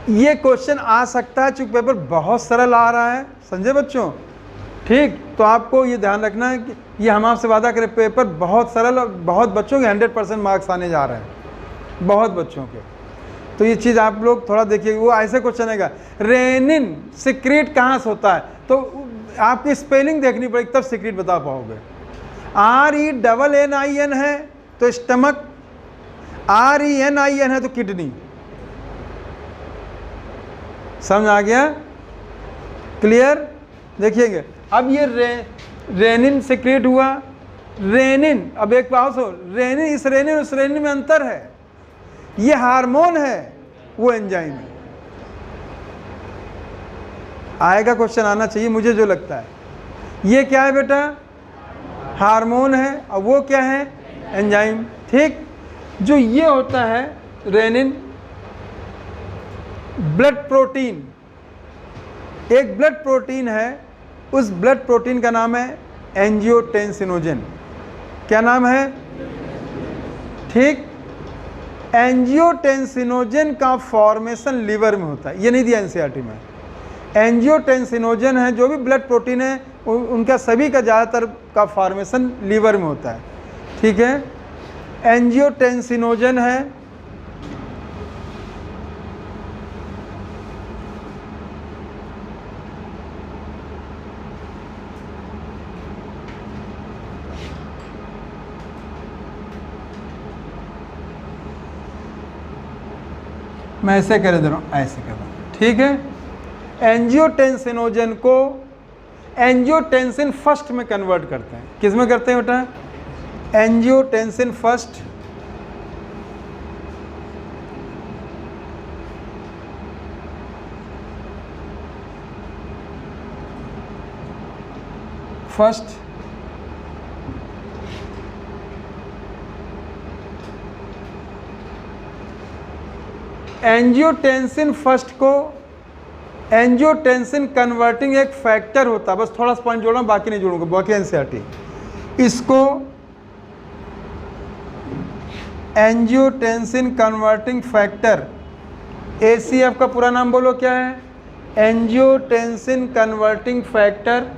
Speaker 1: ये क्वेश्चन आ सकता है चूंकि पेपर बहुत सरल आ रहा है, समझे बच्चों? ठीक, तो आपको ये ध्यान रखना है कि ये हम आपसे वादा करें, पेपर बहुत सरल और बहुत बच्चों के 100% मार्क्स आने जा रहे हैं, बहुत बच्चों के। तो ये चीज़ आप लोग थोड़ा देखिए, वो ऐसे क्वेश्चन आएगा रेनिन सिक्रीट कहाँ से होता है, तो आपकी स्पेलिंग देखनी पड़ेगी तब सिक्रीट बता पाओगे। RENNIN है तो स्टमक, RENIN है तो किडनी। समझ आ गया? क्लियर? देखिएगा अब ये रेनिन सिक्रीट हुआ, रेनिन, अब एक बात हो, रेनिन, इस रेनिन उस रेनिन में अंतर है। ये हार्मोन है, वो एंजाइम है। आएगा क्वेश्चन, आना चाहिए मुझे जो लगता है। ये क्या है बेटा? हार्मोन है, और वो क्या है? एंजाइम। ठीक, जो ये होता है रेनिन, ब्लड प्रोटीन, एक ब्लड प्रोटीन है, उस ब्लड प्रोटीन का नाम है एंजियोटेंसिनोजन। क्या नाम है? ठीक, एंजियोटेंसिनोजन का फॉर्मेशन लीवर में होता है, ये नहीं दिया एनसीईआरटी में। एंजियोटेंसिनोजन है जो भी ब्लड प्रोटीन है उनका सभी का ज़्यादातर का फॉर्मेशन लीवर में होता है। ठीक है, एंजियोटेंसिनोजन है, मैं ऐसे कर दे रहा हूँ, ऐसे कर रहा हूँ। ठीक है, एंजियोटेंसिनोजन को एंजियोटेंसिन फर्स्ट में कन्वर्ट करते हैं। किस में करते हैं बेटा? एंजियोटेंसिन फर्स्ट एंजियोटेंसिन फर्स्ट को एंजियोटेंसिन कन्वर्टिंग एक फैक्टर होता है, बस थोड़ा सा पॉइंट जोड़ा, बाकी नहीं जोड़ूंगा, बाकी एनसीईआरटी। इसको एंजियोटेंसिन कन्वर्टिंग फैक्टर, एसीएफ का पूरा नाम बोलो क्या है? Angiotensin converting factor.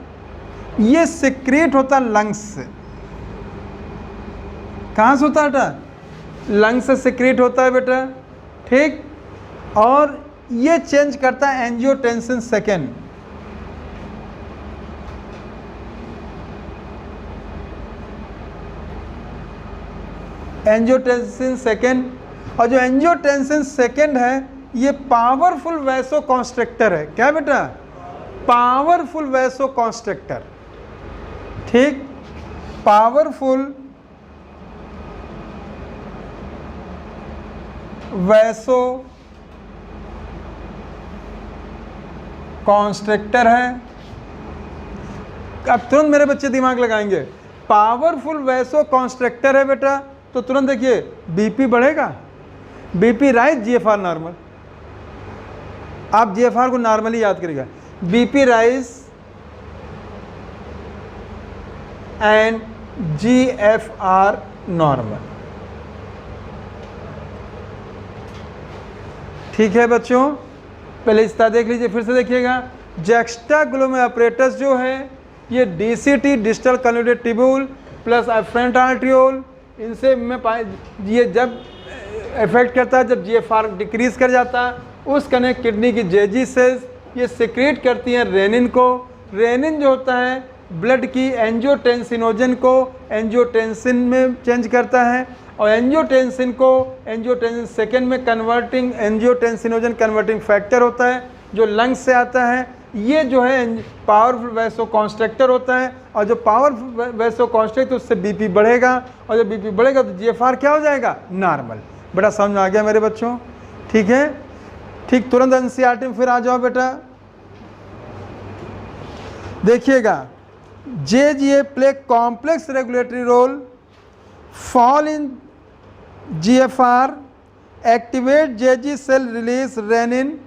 Speaker 1: ये सिक्रेट होता लंग्स से। कहाँ से होता है बेटा? लंग्स से सिक्रेट होता है बेटा, ठीक। और ये चेंज करता है एंजियोटेंसिन सेकेंड। एंजियोटेंसिन सेकेंड, और जो एंजियोटेंसिन सेकेंड है ये पावरफुल वैसोकॉन्स्ट्रिक्टर है। क्या बेटा? पावरफुल वैसोकॉन्स्ट्रिक्टर, ठीक। पावरफुल वैसो कॉन्स्ट्रिक्टर है। अब तुरंत मेरे बच्चे दिमाग लगाएंगे, पावरफुल वैसो कॉन्स्ट्रिक्टर है बेटा, तो तुरंत देखिए बीपी बढ़ेगा, बीपी राइज, जीएफआर नॉर्मल। आप जीएफआर को नॉर्मली याद करिएगा, BP rise and GFR normal. ठीक है बच्चों, पहले इस तरह देख लीजिए, फिर से देखिएगा। जैक्स्टाग्लोमे अपरेटस जो है ये DCT, distal convoluted tubule plus efferent arteriole, इनसे में ये जब इफेक्ट करता है, जब जीएफआर डिक्रीज कर जाता है, उस कनेक्ट किडनी की जेजी सेल्स ये सिक्रेट करती हैं रेनिन को। रेनिन जो होता है ब्लड की एंजियोटेंसिनोजन को एंजियोटेंसिन में चेंज करता है, और एंजियोटेंसिन को एंजियोटेंसिन सेकेंड में कन्वर्टिंग एंजियोटेंसिनोजन कन्वर्टिंग फैक्टर होता है जो लंग्स से आता है। ये जो है पावरफुल वैसोकॉन्स्ट्रिक्टर होता है, और जो पावरफुल वैसोकॉन्स्ट्रिक्टर उससे बीपी बढ़ेगा, और जब बीपी बढ़ेगा तो जीएफआर क्या हो जाएगा? नॉर्मल। बेटा समझ में आ गया मेरे बच्चों? ठीक है, ठीक। तुरंत एनसीईआरटी में फिर आ जाओ बेटा, देखिएगा। JGA play complex regulatory role, fall in GFR, activate JG cell release renin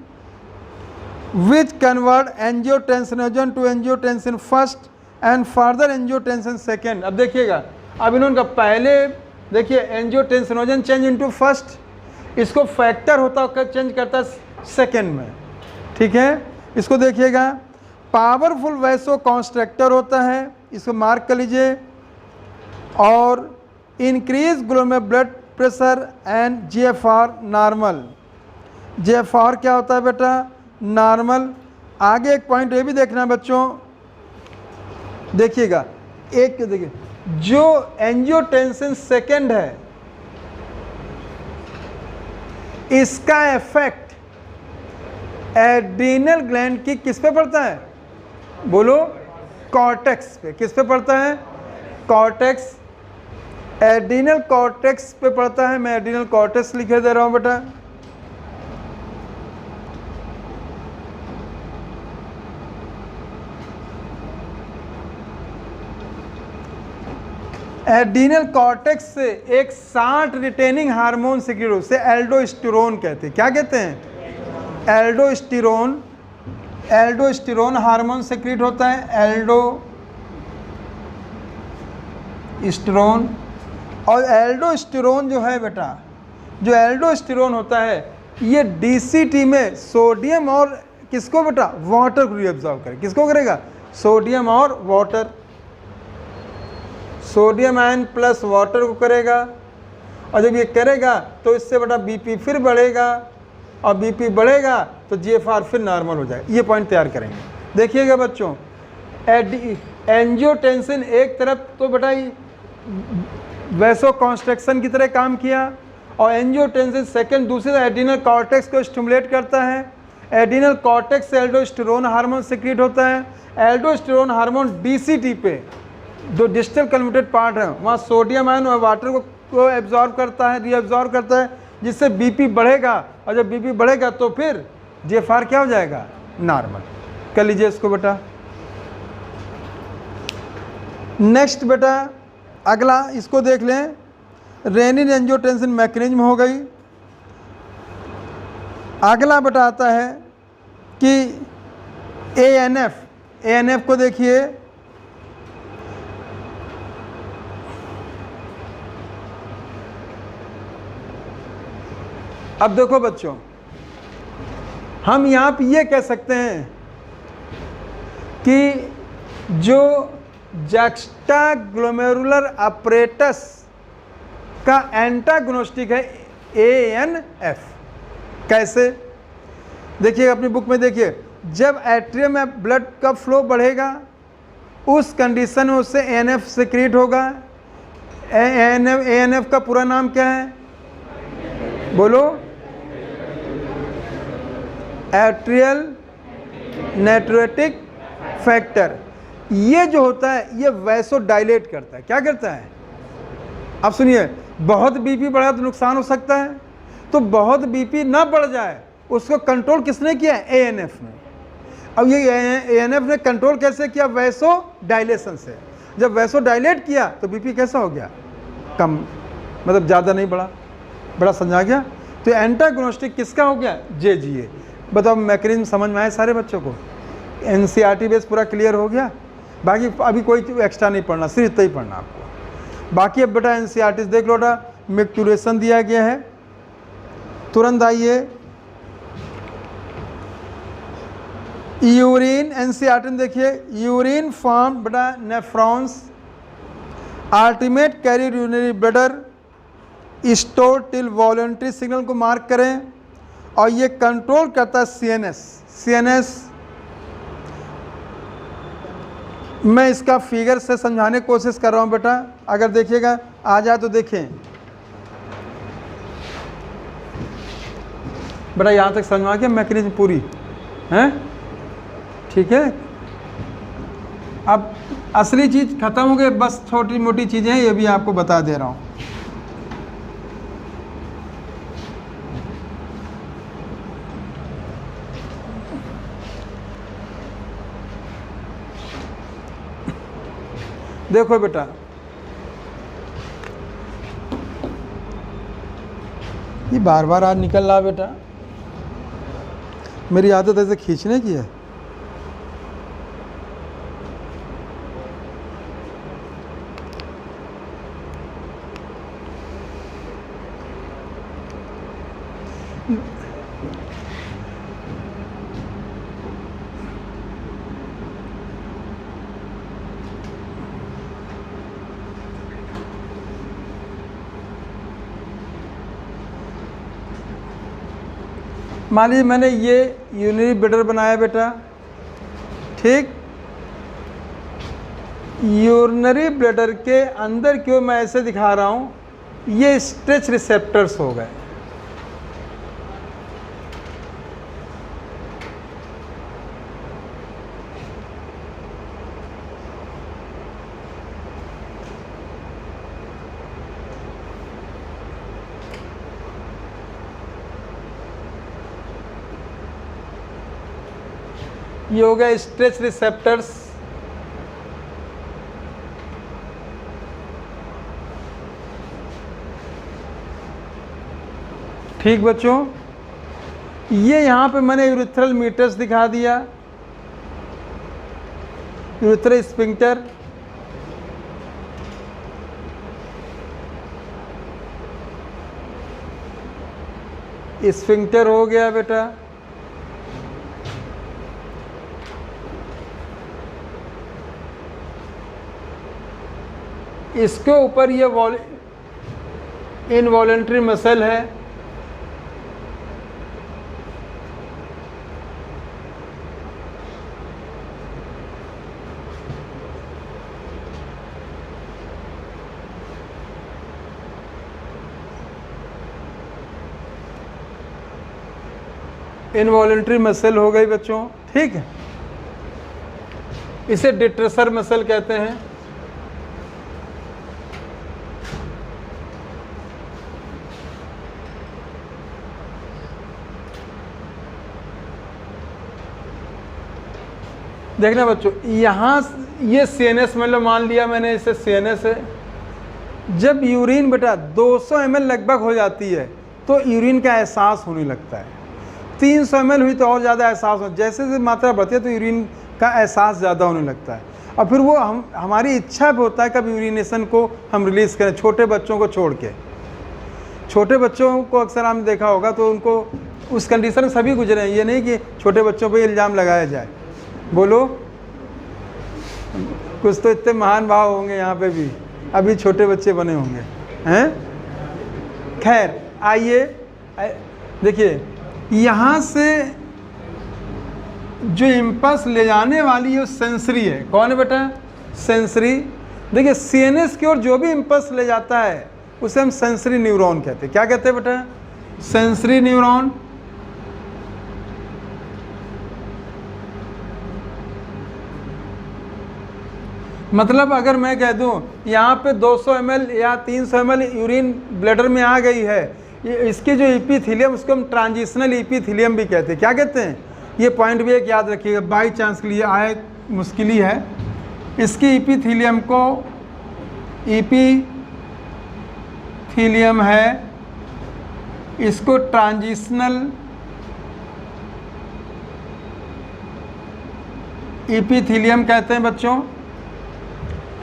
Speaker 1: which convert angiotensinogen to angiotensin first and further angiotensin second। अब देखिएगा, अब इन्होंने पहले देखिए एंजियोटेंसिनोजन चेंज इनटू फर्स्ट, इसको फैक्टर होता है चेंज करता है सेकेंड में, ठीक है। इसको देखिएगा, पावरफुल वैसोकॉन्स्ट्रिक्टर होता है, इसको मार्क कर लीजिए। और increase glomerular blood pressure and GFR normal. GFR क्या होता है बेटा? नॉर्मल। आगे एक पॉइंट ये भी देखना बच्चों, देखिएगा, एक देखिए, जो एंजियोटेंसिन सेकेंड है इसका इफेक्ट एड्रीनल ग्लैंड की किस पे पड़ता है? बोलो, कॉर्टेक्स पे। किस पे पड़ता है? कॉर्टेक्स, एड्रीनल कॉर्टेक्स पे पड़ता है। मैं एड्रीनल कॉर्टेक्स लिखे दे रहा हूं बेटा। एड्रीनल कॉर्टेक्स से एक 60 रिटेनिंग हार्मोन सिक्रेट होता है, उसे एल्डोस्टेरोन कहते हैं। क्या कहते हैं? एल्डोस्टेरोन। एल्डोस्टेरोन हार्मोन सिक्रेट होता है, एल्डोस्टेरोन। और एल्डोस्टेरोन जो है बेटा, जो एल्डोस्टेरोन होता है ये डीसीटी में सोडियम और किसको बेटा? वाटर को रिअब्जॉर्ब करे। किसको करेगा? सोडियम और water, sodium ion plus water को करेगा। और जब ये करेगा तो इससे बेटा बीपी फिर बढ़ेगा, और बीपी बढ़ेगा तो जीएफआर फिर नॉर्मल हो जाए। ये पॉइंट तैयार करेंगे। देखिएगा बच्चों, एंजियोटेंसिन एक तरफ तो बेटा वैसोकॉन्स्ट्रिक्शन की तरह काम किया, और एंजियोटेंसिन सेकेंड दूसरी तरफ एड्रीनल कॉर्टेक्स को स्टिमुलेट करता है। एड्रिनल कॉर्टेक्स से एल्डोस्टेरोन हार्मोन सिक्रीट होता है। एल्डोस्टेरोन हार्मोन डीसीटी पे, जो डिस्टल कन्वर्टेड पार्ट है, वहाँ सोडियम आयन और वाटर को एब्जॉर्ब करता है, रीअब्जॉर्ब करता है, जिससे बीपी बढ़ेगा, और जब बीपी बढ़ेगा तो फिर जीएफआर क्या हो जाएगा, नॉर्मल। कर लीजिए इसको बेटा। नेक्स्ट बेटा अगला इसको देख लें, रेनिन एंजियोटेंसिन मैकेनिज्म हो गई। अगला बेटा आता है कि एएनएफ को देखिए, अब देखो बच्चों, हम यहाँ पे ये कह सकते हैं कि जो जक्स्टाग्लोमेरुलर अपरेटस का एंटागोनिस्टिक है एएनएफ। कैसे, देखिए अपनी बुक में देखिए, जब एट्रियम में ब्लड का फ्लो बढ़ेगा उस कंडीशन में उससे एएनएफ सिक्रीट होगा। एएनएफ का पूरा नाम क्या है, बोलो, एट्रियल नेट्रोटिक फैक्टर। ये जो होता है ये वैसोडाइलेट करता है। क्या करता है, अब सुनिए, बहुत बीपी बढ़ा तो नुकसान हो सकता है, तो बहुत बीपी ना बढ़ जाए उसको कंट्रोल किसने किया, एएनएफ ने। अब ये एएनएफ ने कंट्रोल कैसे किया, वैसोडाइलेशन से। जब वैसोडाइलेट किया तो बीपी कैसा हो गया, कम, मतलब ज़्यादा नहीं बढ़ा, बड़ा समझा गया। तो एंटागोनिस्टिक किसका हो गया, जेजीए। बताओ मैकेनिज्म समझ में आए सारे बच्चों को, एनसीईआरटी बेस पूरा क्लियर हो गया। बाकी अभी कोई एक्स्ट्रा नहीं पढ़ना, सिर्फ इतना ही पढ़ना आपको। बाकी अब बेटा एनसीईआरटी देख लो बेटा, मिक्टुरेशन दिया गया है, तुरंत आइए। यूरिन, एनसीईआरटी में देखिए, यूरिन फॉर्म बेटा nephrons, ultimate carrier urinary bladder store till voluntary signal को मार्क करें, और ये कंट्रोल करता है सीएनएस। मैं इसका फिगर से समझाने की कोशिश कर रहा हूँ बेटा, अगर देखिएगा आ जाए तो देखें बेटा। यहाँ तक समझ में आ गया मैकेनिज्म पूरी हैं, ठीक है। अब असली चीज़ खत्म हो गई, बस छोटी मोटी चीज़ें हैं, ये भी आपको बता दे रहा हूँ। देखो बेटा, ये बार बार आज निकल रहा बेटा, मेरी आदत ऐसे खींचने की है। मान लीजिए मैंने ये यूरिनरी ब्लडर बनाया बेटा, ठीक। यूरिनरी ब्लडर के अंदर क्यों मैं ऐसे दिखा रहा हूँ, ये स्ट्रेच रिसेप्टर्स हो गए। ये हो गया स्ट्रेच रिसेप्टर्स। ठीक बच्चों, ये यहाँ पे मैंने यूरिथ्रल मीटर्स दिखा दिया, यूरिथ्रल स्फिंक्टर, स्फिंक्टर हो गया बेटा। इसके ऊपर ये इनवॉलेंट्री मसल है, इनवॉलेंट्री मसल हो गई बच्चों, ठीक है। इसे डिट्रेसर मसल कहते हैं। देखना बच्चों, यहाँ ये सीएनएस मतलब मान लिया मैंने इसे सीएनएस है। जब यूरिन बेटा 200 ml लगभग हो जाती है तो यूरिन का एहसास होने लगता है। 300 ml हुई तो और ज़्यादा एहसास हो, जैसे जैसे मात्रा बढ़ती है तो यूरिन का एहसास ज़्यादा होने लगता है। और फिर वो हमारी इच्छा भी होता है कब यूरिनेशन को हम रिलीज़ करें, छोटे बच्चों को छोड़ के। छोटे बच्चों को अक्सर हमने देखा होगा तो उनको उस कंडीशन में सभी गुजरे हैं, ये नहीं कि छोटे बच्चों पर इल्ज़ाम लगाया जाए। बोलो, कुछ तो इतने महान भाव होंगे यहाँ पे भी, अभी छोटे बच्चे बने होंगे हैं। खैर आइए देखिए, यहाँ से जो इम्पल्स ले जाने वाली है वो सेंसरी है। कौन है बेटा? सेंसरी। देखिए सीएनएस की ओर जो भी इम्पल्स ले जाता है उसे हम सेंसरी न्यूरॉन कहते हैं। क्या कहते हैं बेटा? Sensory neuron. मतलब अगर मैं कह दूं यहाँ पे 200 ml या 300 ml यूरिन ब्लैडर में आ गई है, इसकी जो इपीथीलियम उसको हम ट्रांजिशनल इपीथीलियम भी कहते हैं। क्या कहते हैं? ये पॉइंट भी एक याद रखिएगा, बाई चांस के लिए आए, मुश्किल ही है। इसकी इपीथीलियम को इपीथीलियम है, इसको ट्रांजिशनल इपीथीलियम कहते हैं बच्चों।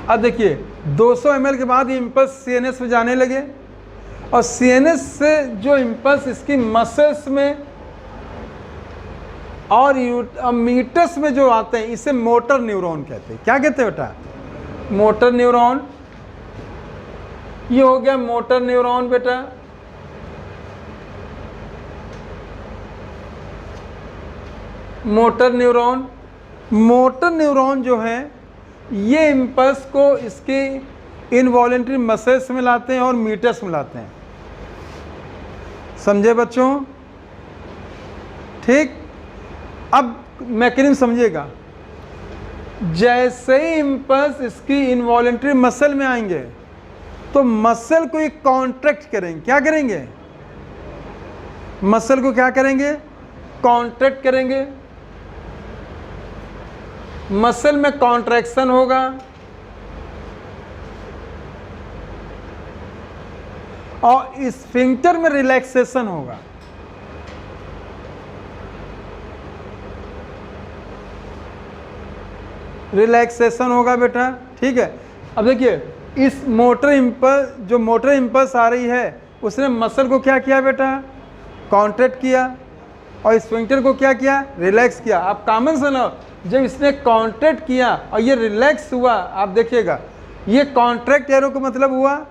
Speaker 1: अब देखिए 200 ml के बाद ये इम्पल्स सीएनएस में जाने लगे और सीएनएस से जो इम्पल्स इसकी मसल्स में और मीटस में जो आते हैं इसे मोटर न्यूरॉन कहते हैं। क्या कहते हैं बेटा? Motor neuron. ये हो गया मोटर न्यूरॉन बेटा। Motor neuron. मोटर न्यूरॉन जो है ये इम्पल्स को इसके इनवॉलेंट्री मसल्स में लाते हैं और मीटस में लाते हैं। समझे बच्चों? ठीक। अब मैकेनिज्म समझिएगा। जैसे ही इम्पल्स इसकी इनवॉलेंट्री मसल में आएंगे तो मसल को एक कॉन्ट्रैक्ट करेंगे। क्या करेंगे? मसल को क्या करेंगे? कॉन्ट्रैक्ट करेंगे। मसल में कॉन्ट्रैक्शन होगा और स्फिंक्टर में रिलैक्सेशन होगा। रिलैक्सेशन होगा बेटा, ठीक है। अब देखिए इस मोटर इम्पल्स, जो मोटर इम्पल्स आ रही है उसने मसल को क्या किया बेटा? कॉन्ट्रैक्ट किया और स्फिंक्टर को क्या किया? रिलैक्स किया। आप कॉमन सुनो, जब इसने कॉन्ट्रैक्ट किया और ये रिलैक्स हुआ, आप देखिएगा ये कॉन्ट्रैक्ट एरो का मतलब हुआ,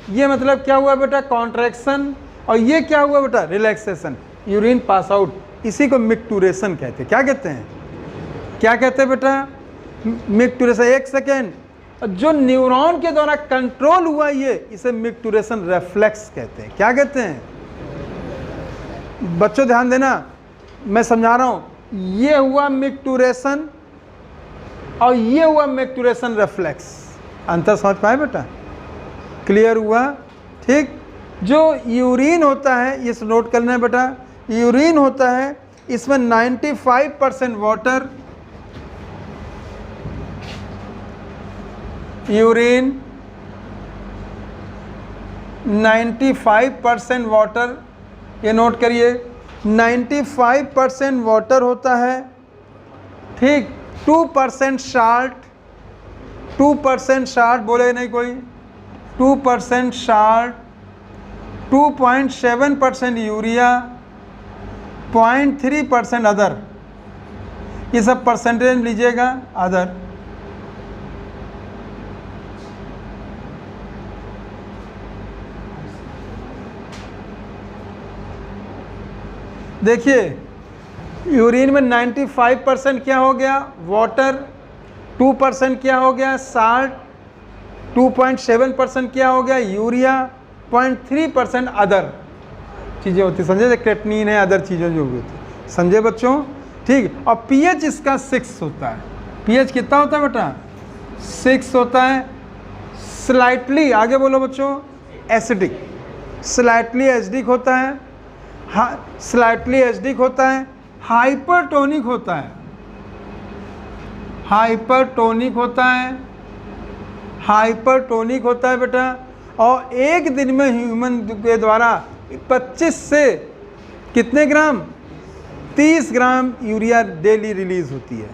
Speaker 1: ये मतलब क्या हुआ बेटा? कॉन्ट्रैक्शन। और ये क्या हुआ बेटा? रिलैक्सेशन। Urine pass out. इसी को मिक्टूरेशन कहते हैं। क्या कहते हैं? क्या कहते हैं बेटा? मिक्टूरेशन। एक सेकेंड, जो न्यूरॉन के द्वारा कंट्रोल हुआ ये, इसे मिक्टूरेशन रिफ्लेक्स कहते हैं। क्या कहते हैं? बच्चों ध्यान देना, मैं समझा रहा हूं। ये हुआ मिक्टूरेशन और ये हुआ मिक्टूरेशन रिफ्लेक्स। अंतर समझ पाए बेटा? क्लियर हुआ? ठीक। जो यूरिन होता है, इस नोट करना है बेटा, यूरिन होता है इसमें 95% वाटर, यूरिन 95% वाटर, ये नोट करिए 95% वाटर होता है, ठीक। 2% साल्ट, 2% साल्ट, बोले नहीं कोई? 2% साल्ट, 2.7% यूरिया, 0.3% अदर। ये सब परसेंटेज लीजिएगा अदर। देखिए यूरिन में 95% क्या हो गया? वाटर। 2% क्या हो गया? साल्ट। 2.7% क्या हो गया? यूरिया। 0.3% अदर चीज़ें होती, समझे? क्रेटनिन है, अदर चीज़ें जो भी होती। समझे बच्चों? ठीक। और pH इसका 6 होता है। pH कितना होता है बेटा? 6 होता है। स्लाइटली, आगे बोलो बच्चों, एसिडिक, स्लाइटली एसिडिक होता है, स्लाइटली एसिडिक होता है, हाइपरटोनिक होता है, हाइपरटोनिक होता है, हाइपरटोनिक होता है बेटा। और एक दिन में ह्यूमन के द्वारा 25 से कितने ग्राम? 30 ग्राम यूरिया डेली रिलीज होती है।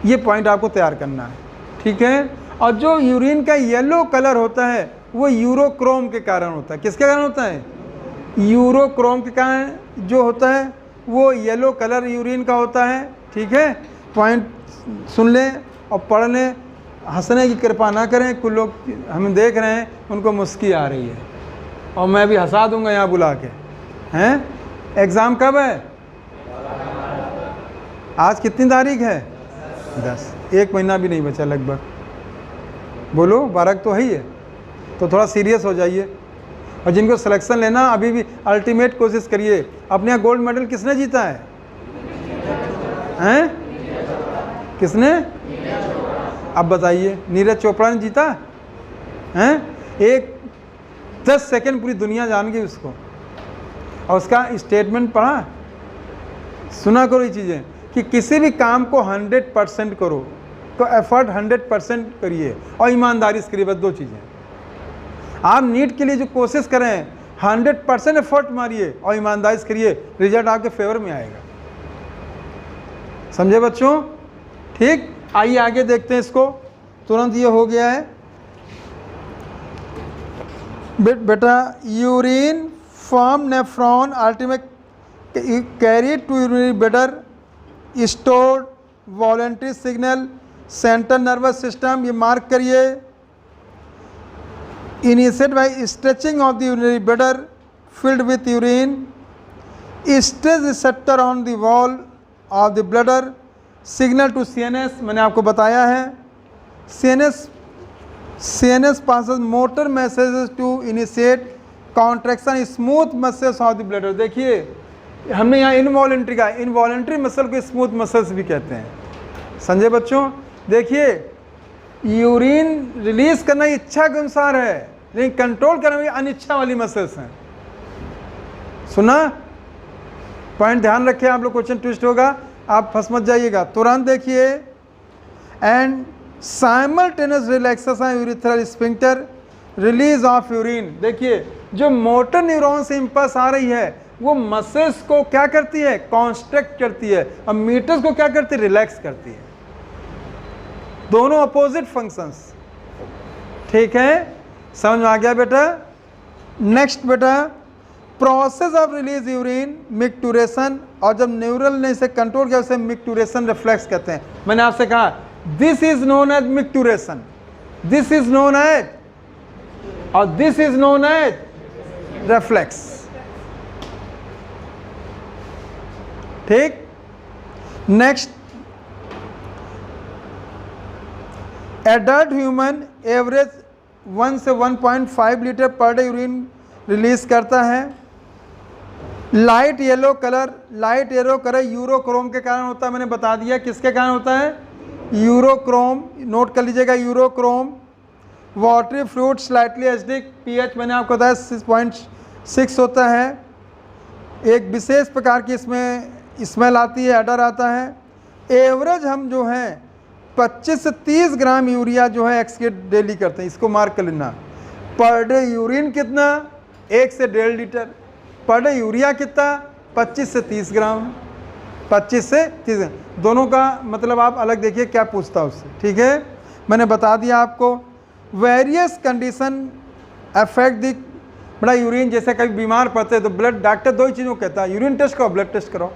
Speaker 1: ये पॉइंट आपको तैयार करना है, ठीक है। और जो यूरिन का येलो कलर होता है वो यूरोक्रोम के कारण होता है। किसके कारण होता है? यूरोक्रोम के कारण जो होता है वो येलो कलर यूरिन का होता है, ठीक है। पॉइंट सुन लें और पढ़ लें, हंसने की कृपा ना करें। कुछ लोग हम देख रहे हैं उनको मुस्की आ रही है और मैं भी हंसा दूंगा यहाँ बुला के, हैं। एग्ज़ाम कब है? आज कितनी तारीख है? 10। 1 महीना भी नहीं बचा लगभग। बोलो, 12 तो है ही है, तो थोड़ा सीरियस हो जाइए। और जिनको सिलेक्शन लेना अभी भी अल्टीमेट कोशिश करिए। अपने यहाँ गोल्ड मेडल किसने जीता है? हैं? किसने? अब बताइए। नीरज चोपड़ा ने जीता हैं? 10 सेकंड पूरी दुनिया जान गई उसको। और उसका स्टेटमेंट पढ़ा, सुना करो ये चीज़ें कि किसी भी काम को 100% करो, तो एफर्ट 100% करिए और ईमानदारी से करिए। बस 2 चीज़ें। आप नीट के लिए जो कोशिश करें 100% एफर्ट मारिए और ईमानदारी से करिए, रिजल्ट आपके फेवर में आएगा। समझे बच्चों? ठीक। आइए आगे देखते हैं इसको। तुरंत ये हो गया है बेटा। Urine from nephron ultimate carry to urinary bladder, stored voluntary signal central nervous system. ये मार्क करिए। Initiate by stretching of the urinary bladder filled with urine, stretch receptor on the wall of the bladder, signal to CNS। मैंने आपको बताया है CNS passes motor messages to initiate contraction smooth muscles of the bladder. देखिए हमने यहाँ involuntary का, involuntary muscle को smooth muscles भी कहते हैं। समझे बच्चों? देखिए यूरिन रिलीज करना इच्छा के अनुसार है, लेकिन कंट्रोल करना भी अनिच्छा वाली मसल्स हैं। सुना? पॉइंट ध्यान रखें, आप लोग क्वेश्चन ट्विस्ट होगा, आप फंस मत जाइएगा। तुरंत देखिए। And simultaneous relaxation urethral sphincter, release of urine. देखिए जो मोटर न्यूरॉन से इंपल्स आ रही है वो मसल्स को क्या करती है? कॉन्स्ट्रक्ट करती है, और मीटर्स को क्या करती है? रिलैक्स करती है। दोनों अपोजिट फंक्शंस, ठीक है। समझ में आ गया बेटा? नेक्स्ट बेटा, process of release urine micturition. और जब न्यूरल ने इसे कंट्रोल किया उसे मिक्टूरेशन रिफ्लेक्स कहते हैं। मैंने आपसे कहा this is known as micturition, this is known as, और this is known as reflex. ठीक। नेक्स्ट, एडल्ट ह्यूमन एवरेज 1 से 1.5 litre per day urine release करता है। Light yellow colour, light yellow colour urochrome के कारण होता है। मैंने बता दिया किसके कारण होता है? यूरोक्रोम। नोट कर लीजिएगा, urochrome. Watery fluid slightly acidic, pH मैंने आपको बताया 6.6 होता है। एक विशेष प्रकार की इसमें स्मेल आती है, एडर आता है। एवरेज हम जो हैं 25 से 30 ग्राम यूरिया जो है एक्सक्रीट डेली करते हैं। इसको मार्क कर लेना। पर डे यूरिन कितना? 1 से 1.5 लीटर। पर डे यूरिया कितना? 25 से 30 ग्राम। 25 से 30, दोनों का मतलब आप अलग देखिए क्या पूछता है उससे, ठीक है। मैंने बता दिया आपको। वेरियस कंडीशन अफेक्ट द बड़ा यूरिन। जैसे कभी बीमार पड़ते हैं तो ब्लड, डॉक्टर 2 ही चीज़ों को कहता है, यूरिन टेस्ट करो, ब्लड टेस्ट करो।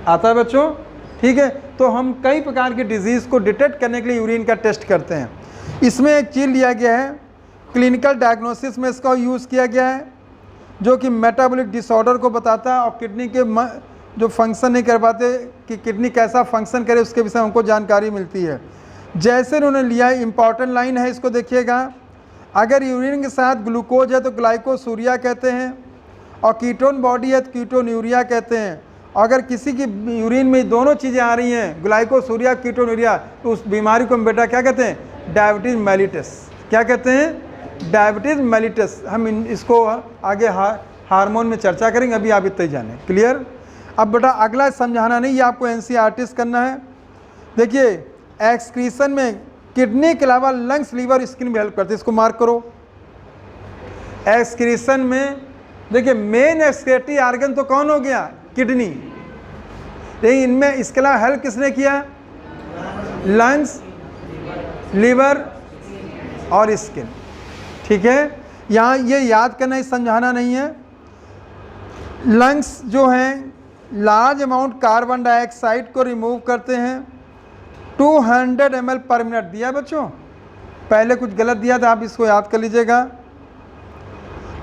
Speaker 1: आता है बच्चों? ठीक है। तो हम कई प्रकार की डिजीज़ को डिटेक्ट करने के लिए यूरिन का टेस्ट करते हैं। इसमें एक चीज़ लिया गया है, क्लिनिकल डायग्नोसिस में इसका यूज़ किया गया है, जो कि मेटाबॉलिक डिसऑर्डर को बताता है। और किडनी के जो फंक्शन नहीं कर पाते कि किडनी कैसा फंक्शन करे उसके विषय में हमको जानकारी मिलती है। जैसे उन्होंने लिया है, इंपॉर्टेंट लाइन है, इसको देखिएगा। अगर यूरिन के साथ ग्लूकोज है तो ग्लाइकोसूरिया कहते हैं, और कीटोन बॉडी है तो कीटोन्यूरिया कहते हैं, अगर किसी की यूरिन में दोनों चीज़ें आ रही हैं, ग्लाइकोसूरिया कीटोनूरिया, तो उस बीमारी को हम बेटा क्या कहते हैं? Diabetes mellitus. क्या कहते हैं? Diabetes mellitus. हम इसको आगे हार्मोन में चर्चा करेंगे, अभी आप इतना ही जाने। क्लियर? अब बेटा अगला समझाना नहीं, ये आपको एनसीईआरटी करना है। देखिए एक्सक्रीशन में किडनी के अलावा लंग्स, लीवर, स्किन भी हेल्प करते हैं, इसको मार्क करो। एक्सक्रीशन में देखिए मेन एक्सक्रीटरी आर्गन तो कौन हो गया? किडनी। लेकिन इनमें इसके अलावा हेल्प किसने किया? लंग्स, लीवर और स्किन। ठीक है, यहाँ ये याद करना, इस समझाना नहीं है। लंग्स जो हैं लार्ज अमाउंट कार्बन डाइऑक्साइड को रिमूव करते हैं। 200 ml पर मिनट दिया बच्चों, पहले कुछ गलत दिया था, आप इसको याद कर लीजिएगा।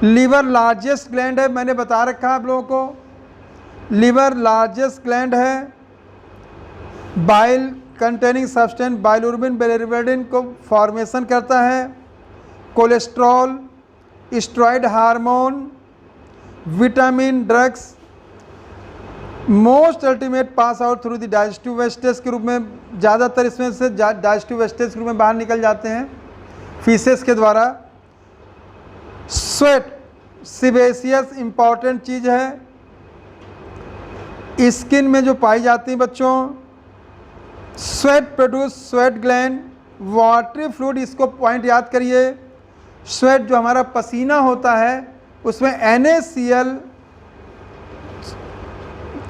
Speaker 1: लीवर लार्जेस्ट ग्लैंड है, मैंने बता रखा आप लोगों को, लीवर लार्जेस्ट ग्लैंड है। बाइल कंटेनिंग सब्सटेंस बाइलुर्बिन बिलिरुबिन को फॉर्मेशन करता है। Cholesterol, steroid hormone, vitamin, drugs, most ultimate pass out through the digestive wastage के रूप में, ज़्यादातर इसमें से डाइजेस्टिव वेस्टेज के रूप में बाहर निकल जाते हैं फीसेस के द्वारा। स्वेट सीबेसियस इंपॉर्टेंट चीज़ है, स्किन में जो पाई जाती है बच्चों। Sweat produce sweat gland, watery fluid, इसको पॉइंट याद करिए। स्वेट जो हमारा पसीना होता है उसमें NaCl,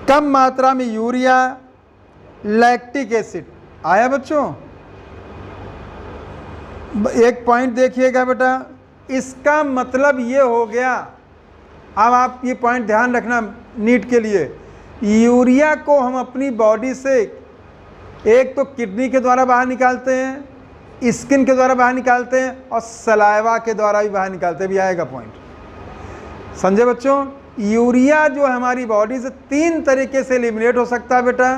Speaker 1: कम मात्रा में यूरिया, लैक्टिक एसिड आया बच्चों। एक पॉइंट देखिएगा बेटा, इसका मतलब ये हो गया, अब आप ये पॉइंट ध्यान रखना नीट के लिए। यूरिया को हम अपनी बॉडी से एक तो किडनी के द्वारा बाहर निकालते हैं, स्किन के द्वारा बाहर निकालते हैं, और सलाइवा के द्वारा भी बाहर निकालते हैं। भी आएगा पॉइंट, समझे बच्चों? यूरिया जो हमारी बॉडी से 3 तरीके से एलिमिनेट हो सकता है बेटा।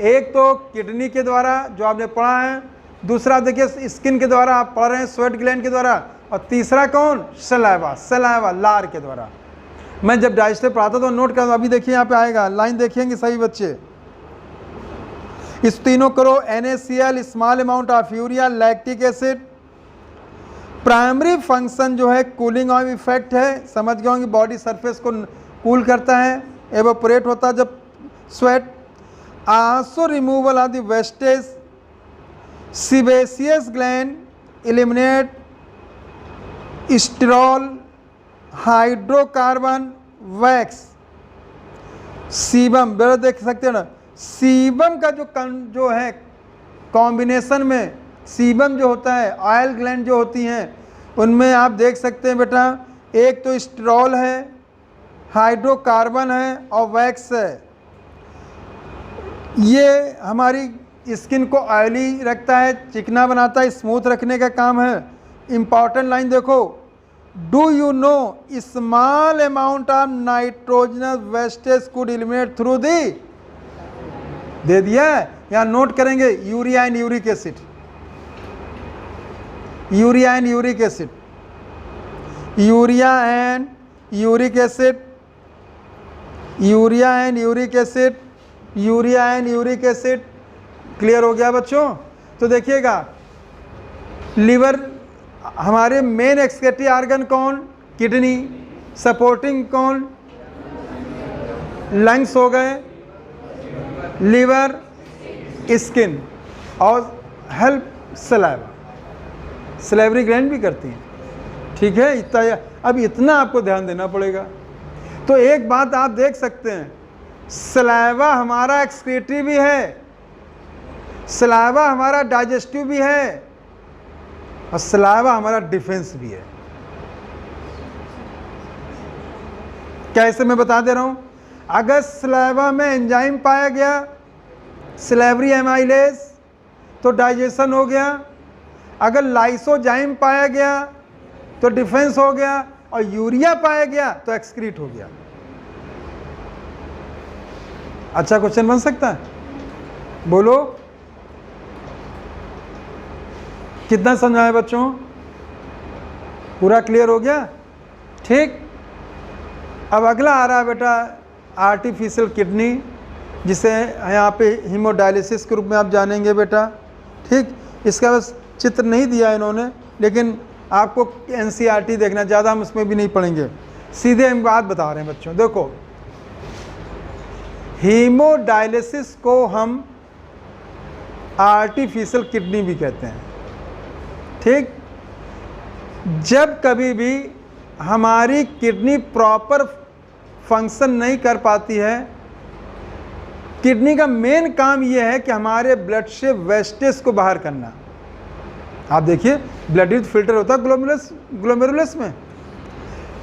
Speaker 1: एक तो किडनी के द्वारा जो आपने पढ़ा है, दूसरा देखिए स्किन के द्वारा आप पढ़ रहे हैं स्वेट ग्लैंड के द्वारा, और तीसरा कौन? सलाइवा, सलाइवा लार के द्वारा। मैं जब डाइजेस्टिव पढ़ाता तो नोट कर, अभी देखिए यहाँ पे आएगा, लाइन देखेंगे सही बच्चे। इस तीनों करो, NaCl, small amount of urea, lactic acid. Primary function जो है कूलिंग ऑफ इफेक्ट है, समझ गए होंगे, बॉडी सरफेस को कूल करता है, एवोपरेट होता है जब sweat. Also removal of the wastage, sebaceous gland eliminate sterol, hydrocarbon, wax. Sebum बेटा देख सकते हैं ना, सीबम का जो है कॉम्बिनेशन में, सीबम जो होता है, ऑयल ग्लैंड जो होती हैं उनमें आप देख सकते हैं बेटा, एक तो स्टेरॉल है, हाइड्रोकार्बन है और वैक्स है। ये हमारी स्किन को ऑयली रखता है, चिकना बनाता है, स्मूथ रखने का काम है। इंपॉर्टेंट लाइन देखो, do you know small amount of nitrogenous wastage could eliminate through the, दे दिया है, यहाँ नोट करेंगे, urea and uric acid, urea and uric acid, urea and uric acid, urea and uric acid, urea and uric acid. Clear हो गया बच्चों? तो देखिएगा, लीवर हमारे मेन एक्सक्रीटरी ऑर्गन कौन? किडनी। सपोर्टिंग कौन? लंग्स हो गए, लीवर, स्किन, और हेल्प सलाइवा, सलाइवरी ग्लैंड भी करती हैं। ठीक है, इतना, अब इतना आपको ध्यान देना पड़ेगा। तो एक बात आप देख सकते हैं, सलाइवा हमारा एक्सक्रीटरी भी है, सलाइवा हमारा डाइजेस्टिव भी है, और सलाइवा हमारा डिफेंस भी है। कैसे मैं बता दे रहा हूं, अगर सलाइवा में एंजाइम पाया गया, सलाइवरी एमाइलेज, तो डाइजेशन हो गया। अगर लाइसोजाइम पाया गया तो डिफेंस हो गया, और यूरिया पाया गया तो एक्सक्रीट हो गया। अच्छा क्वेश्चन बन सकता है? बोलो, कितना समझाए बच्चों? पूरा क्लियर हो गया? ठीक। अब अगला आ रहा है बेटा आर्टिफिशियल किडनी। जिसे यहाँ पे हीमोडायलिसिस के रूप में आप जानेंगे बेटा। ठीक, इसका बस चित्र नहीं दिया इन्होंने, लेकिन आपको NCERT देखना, ज़्यादा हम उसमें भी नहीं पढ़ेंगे, सीधे हम बात बता रहे हैं बच्चों। देखो, हीमोडायलिसिस को हम आर्टिफिशियल किडनी भी कहते हैं। ठीक, जब कभी भी हमारी किडनी प्रॉपर फंक्शन नहीं कर पाती है, किडनी का मेन काम यह है कि हमारे ब्लड से वेस्टेज को बाहर करना। आप देखिए, ब्लड विथ फिल्टर होता है ग्लोमेरुलस में,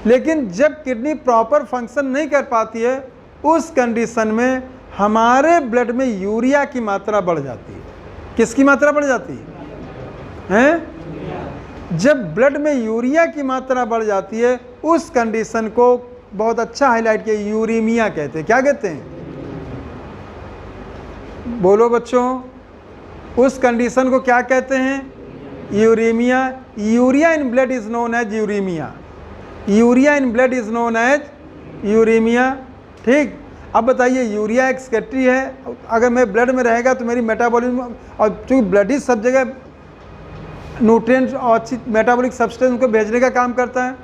Speaker 1: लेकिन जब किडनी प्रॉपर फंक्शन नहीं कर पाती है, उस कंडीशन में हमारे ब्लड में यूरिया की मात्रा बढ़ जाती है। किसकी मात्रा बढ़ जाती है? जब ब्लड में यूरिया की मात्रा बढ़ जाती है, उस कंडीशन को बहुत अच्छा हाईलाइट किया, यूरीमिया कहते हैं। क्या कहते हैं? बोलो बच्चों, उस कंडीशन को क्या कहते हैं? Uremia. Urea in blood is known as uremia. Urea in blood is known as uremia. ठीक, अब बताइए, यूरिया एक सेक्रेटरी है, अगर मेरे ब्लड में रहेगा तो मेरी मेटाबॉलिज्म, और चूँकि ब्लड ही सब जगह न्यूट्रिएंट्स और अच्छी मेटाबॉलिक सब्सटेंस को भेजने का काम करता है।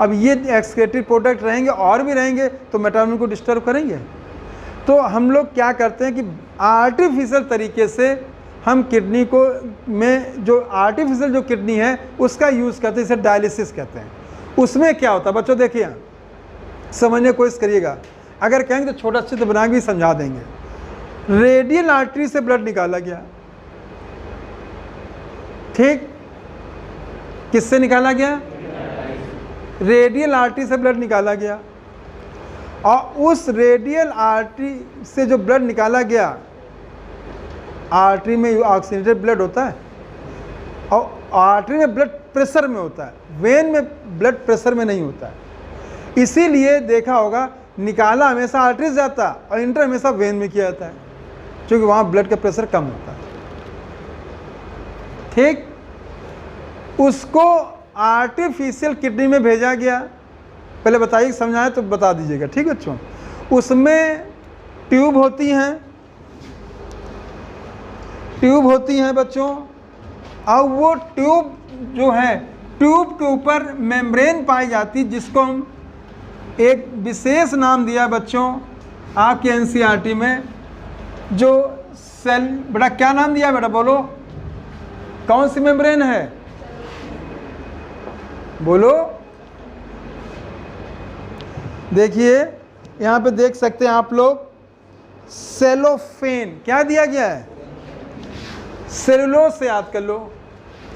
Speaker 1: अब ये एक्सक्रीटरी प्रोडक्ट रहेंगे और भी रहेंगे तो मेटाबॉलिज्म को डिस्टर्ब करेंगे। तो हम लोग क्या करते हैं कि आर्टिफिशियल तरीके से हम किडनी को में जो आर्टिफिशियल जो किडनी है उसका यूज़ करते हैं, इसे डायलिसिस कहते हैं। उसमें क्या होता है बच्चों, देखिए समझने की कोशिश करिएगा, अगर कहेंगे तो छोटा चित्र बना के भी समझा देंगे। रेडियल आर्टरी से ब्लड निकाला गया, ठीक, किससे निकाला गया? रेडियल आर्टरी से ब्लड निकाला गया, और उस रेडियल आर्टरी से जो ब्लड निकाला गया, आर्टरी में ऑक्सीजनेटेड ब्लड होता है और आर्टरी में ब्लड प्रेशर में होता है, वेन में ब्लड प्रेशर में नहीं होता है। इसीलिए देखा होगा निकाला हमेशा आर्टरी से जाता है और इंटर हमेशा वेन में किया जाता है, क्योंकि वहाँ ब्लड का प्रेशर कम होता है। ठीक, उसको आर्टिफिशियल किडनी में भेजा गया। पहले बताइए, समझाएं तो बता दीजिएगा। ठीक बच्चों, उसमें ट्यूब होती हैं बच्चों, और वो ट्यूब जो है, ट्यूब के ऊपर मेम्ब्रेन पाई जाती, जिसको हम एक विशेष नाम दिया बच्चों आपके NCERT में, जो सेल, बेटा क्या नाम दिया बेटा, बोलो कौन सी मेम्ब्रेन है, बोलो। देखिए यहाँ पे देख सकते हैं आप लोग, सेलोफेन। क्या दिया गया है? सेलुलोज से याद कर लो,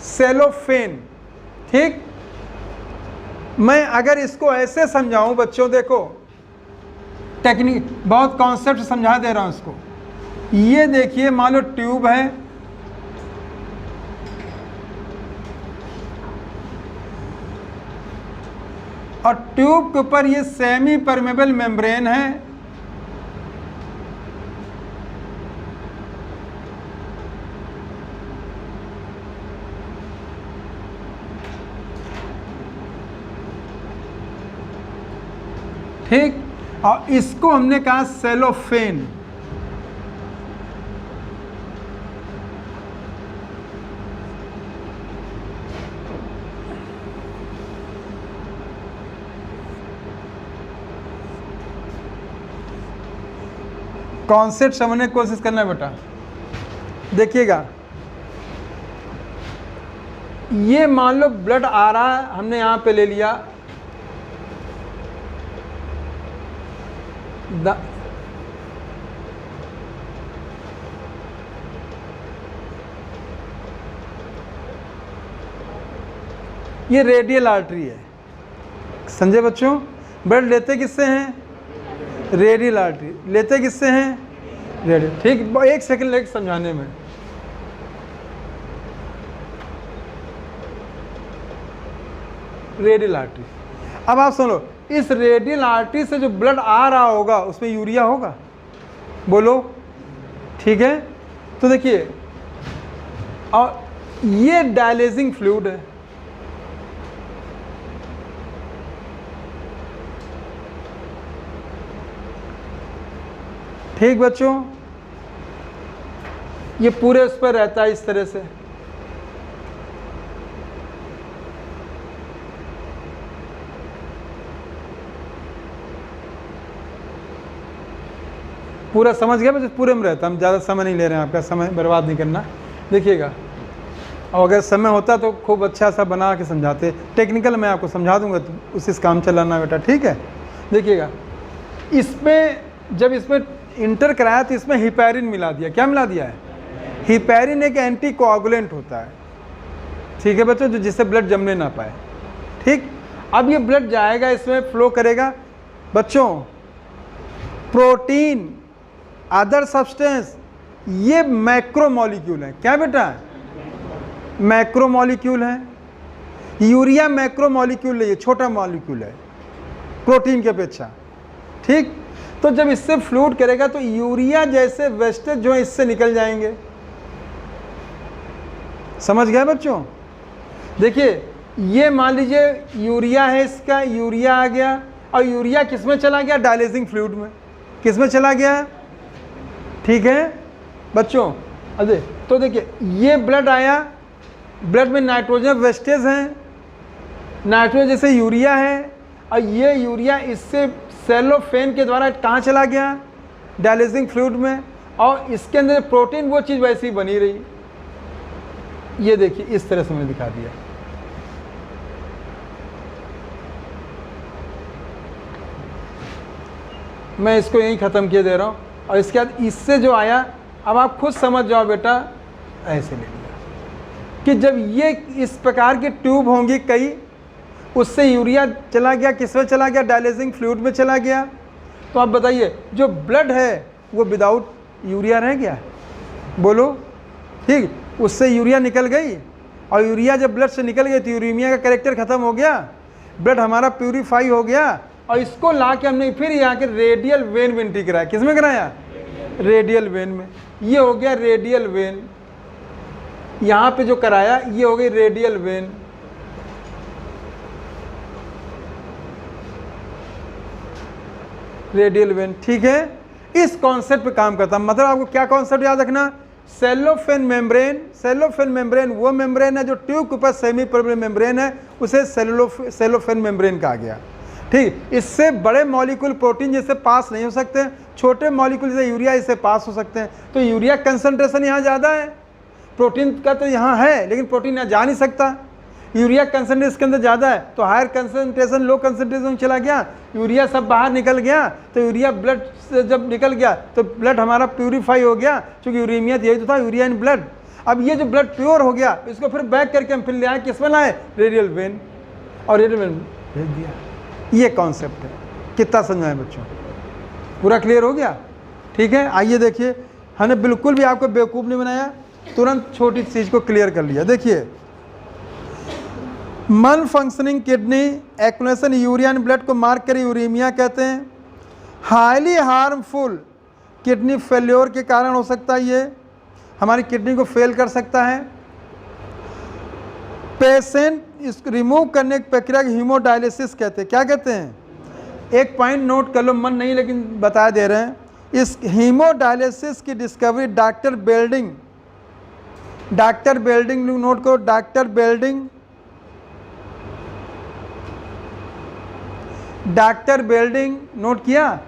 Speaker 1: सेलोफेन। ठीक, मैं अगर इसको ऐसे समझाऊं बच्चों, देखो टेक्निक, बहुत कॉन्सेप्ट समझा दे रहा हूं इसको। ये देखिए, मान लो ट्यूब है, और ट्यूब के ऊपर ये सेमी परमेबल मेम्ब्रेन है, ठीक, और इसको हमने कहा सेलोफेन। कॉन्सेप्ट समझने की कोशिश करना बेटा। देखिएगा, ये मान लो ब्लड आ रहा है, हमने यहाँ पे ले लिया, ये रेडियल आर्टरी है। समझे बच्चों, ब्लड लेते किससे हैं? Radial artery. लेते किससे हैं? रेडियल। ठीक, एक सेकंड लगे समझाने में। Radial artery. अब आप सुनो, इस रेडियल आर्टरी से जो ब्लड आ रहा होगा उसमें यूरिया होगा, बोलो, ठीक है। तो देखिए, और ये डायलिसिंग फ्लूइड है, ठीक बच्चों, ये पूरे उस पर रहता है इस तरह से। पूरा समझ गया बच्चे, पूरे में रहता। हम ज़्यादा समय नहीं ले रहे हैं, आपका समय बर्बाद नहीं करना। देखिएगा, और अगर समय होता तो खूब अच्छा सा बना के समझाते। टेक्निकल मैं आपको समझा दूंगा, तो उसी से काम चलाना बेटा, ठीक है। देखिएगा, इसमें जब इसमें इंटर कराया तो इसमें हिपैरिन मिला दिया। क्या मिला दिया है? हिपैरिन एक एंटी कोआगुलेंट होता है, ठीक है बच्चों, जो जिससे ब्लड जमने ना पाए। ठीक, अब ये ब्लड जाएगा, इसमें फ्लो करेगा बच्चों। प्रोटीन, अदर सब्सटेंस, ये मैक्रोमोलिक्यूल है। क्या बेटा? मैक्रोमोलिक्यूल है। यूरिया मैक्रोमोलिक्यूल है, ये छोटा मॉलिक्यूल है प्रोटीन की अपेक्षा। ठीक, तो जब इससे फ्लूइड करेगा तो यूरिया जैसे वेस्टेज जो है इससे निकल जाएंगे। समझ गए बच्चों? देखिए, ये मान लीजिए यूरिया है, इसका यूरिया आ गया, और यूरिया किस में चला गया? डायलिसिंग फ्लूइड में। किस में चला गया? ठीक है बच्चों, अरे तो देखिए, ये ब्लड आया, ब्लड में नाइट्रोजन वेस्टेज हैं, नाइट्रोजन जैसे यूरिया है, और ये यूरिया इससे सेलोफेन के द्वारा कहाँ चला गया? डायलिसिंग फ्लूइड में, और इसके अंदर प्रोटीन वो चीज़ वैसी ही बनी रही। ये देखिए, इस तरह से मैंने दिखा दिया। मैं इसको यहीं ख़त्म किए दे रहा हूँ, और इसके बाद इससे जो आया, अब आप खुद समझ जाओ बेटा, ऐसे ले लिया कि जब ये इस प्रकार की ट्यूब होंगी कई, उससे यूरिया चला गया, किसमें चला गया? डायलिसिंग फ्लूइड में चला गया। तो आप बताइए, जो ब्लड है वो विदाउट यूरिया रह गया? बोलो। ठीक, उससे यूरिया निकल गई, और यूरिया जब ब्लड से निकल गई तो यूरेमिया का कैरेक्टर ख़त्म हो गया, ब्लड हमारा प्यूरीफाई हो गया, और इसको ला के हमने फिर यहाँ के रेडियल वेन में एंट्री कराया। किस में कराया? रेडियल वेन में। ये हो गया रेडियल वेन, यहाँ पे जो कराया ये हो गई रेडियल वेन। रेडियल वेन, ठीक है। इस कॉन्सेप्ट पे काम करता, मतलब आपको क्या कॉन्सेप्ट याद रखना? Cellophane membrane. सेलोफेन मेम्ब्रेन वो मेम्ब्रेन है जो ट्यूब के ऊपर सेमी परमेबल मेम्ब्रेन है, उसे सेलोफेन मेम्ब्रेन कहा गया। ठीक, इससे बड़े मॉलिक्यूल प्रोटीन जैसे पास नहीं हो सकते, छोटे मॉलिक्यूल जैसे यूरिया इससे पास हो सकते हैं। तो यूरिया कंसंट्रेशन यहाँ ज़्यादा है, प्रोटीन का तो यहाँ है, लेकिन प्रोटीन यहाँ जा नहीं सकता। यूरिया कंसंट्रेशन इसके अंदर ज़्यादा है, तो हायर कंसंट्रेशन लो कंसंट्रेशन चला गया, यूरिया सब बाहर निकल गया। तो यूरिया ब्लड से जब निकल गया तो ब्लड हमारा प्यूरीफाई हो गया, क्योंकि यूरेमिया यही तो था, यूरिया इन ब्लड। अब ये जो ब्लड प्योर हो गया, इसको फिर बैक करके हम फिर ले आए, किस में लाए? रेडियल वेन, और रेडियल वेन भेज दिया। ये कॉन्सेप्ट है। कितना समझाएं बच्चों? पूरा क्लियर हो गया? ठीक है, आइए देखिए, हमने बिल्कुल भी आपको बेवकूफ़ नहीं बनाया, तुरंत छोटी चीज़ को क्लियर कर लिया। देखिए, मन functioning kidney accumulation urea in blood को मार्क कर यूरेमिया कहते हैं। हाईली हार्मफुल किडनी फेल्योर के कारण हो सकता है, ये हमारी किडनी को फेल कर सकता है। पेशेंट इसको रिमूव करने की प्रक्रिया की हीमोडायलिसिस कहते हैं। क्या कहते हैं? एक पॉइंट नोट कर लो, मन नहीं लेकिन बता दे रहे हैं। इस हीमोडायलिसिस की डिस्कवरी डॉक्टर बेल्डिंग नोट करो, डॉक्टर बेल्डिंग नोट किया,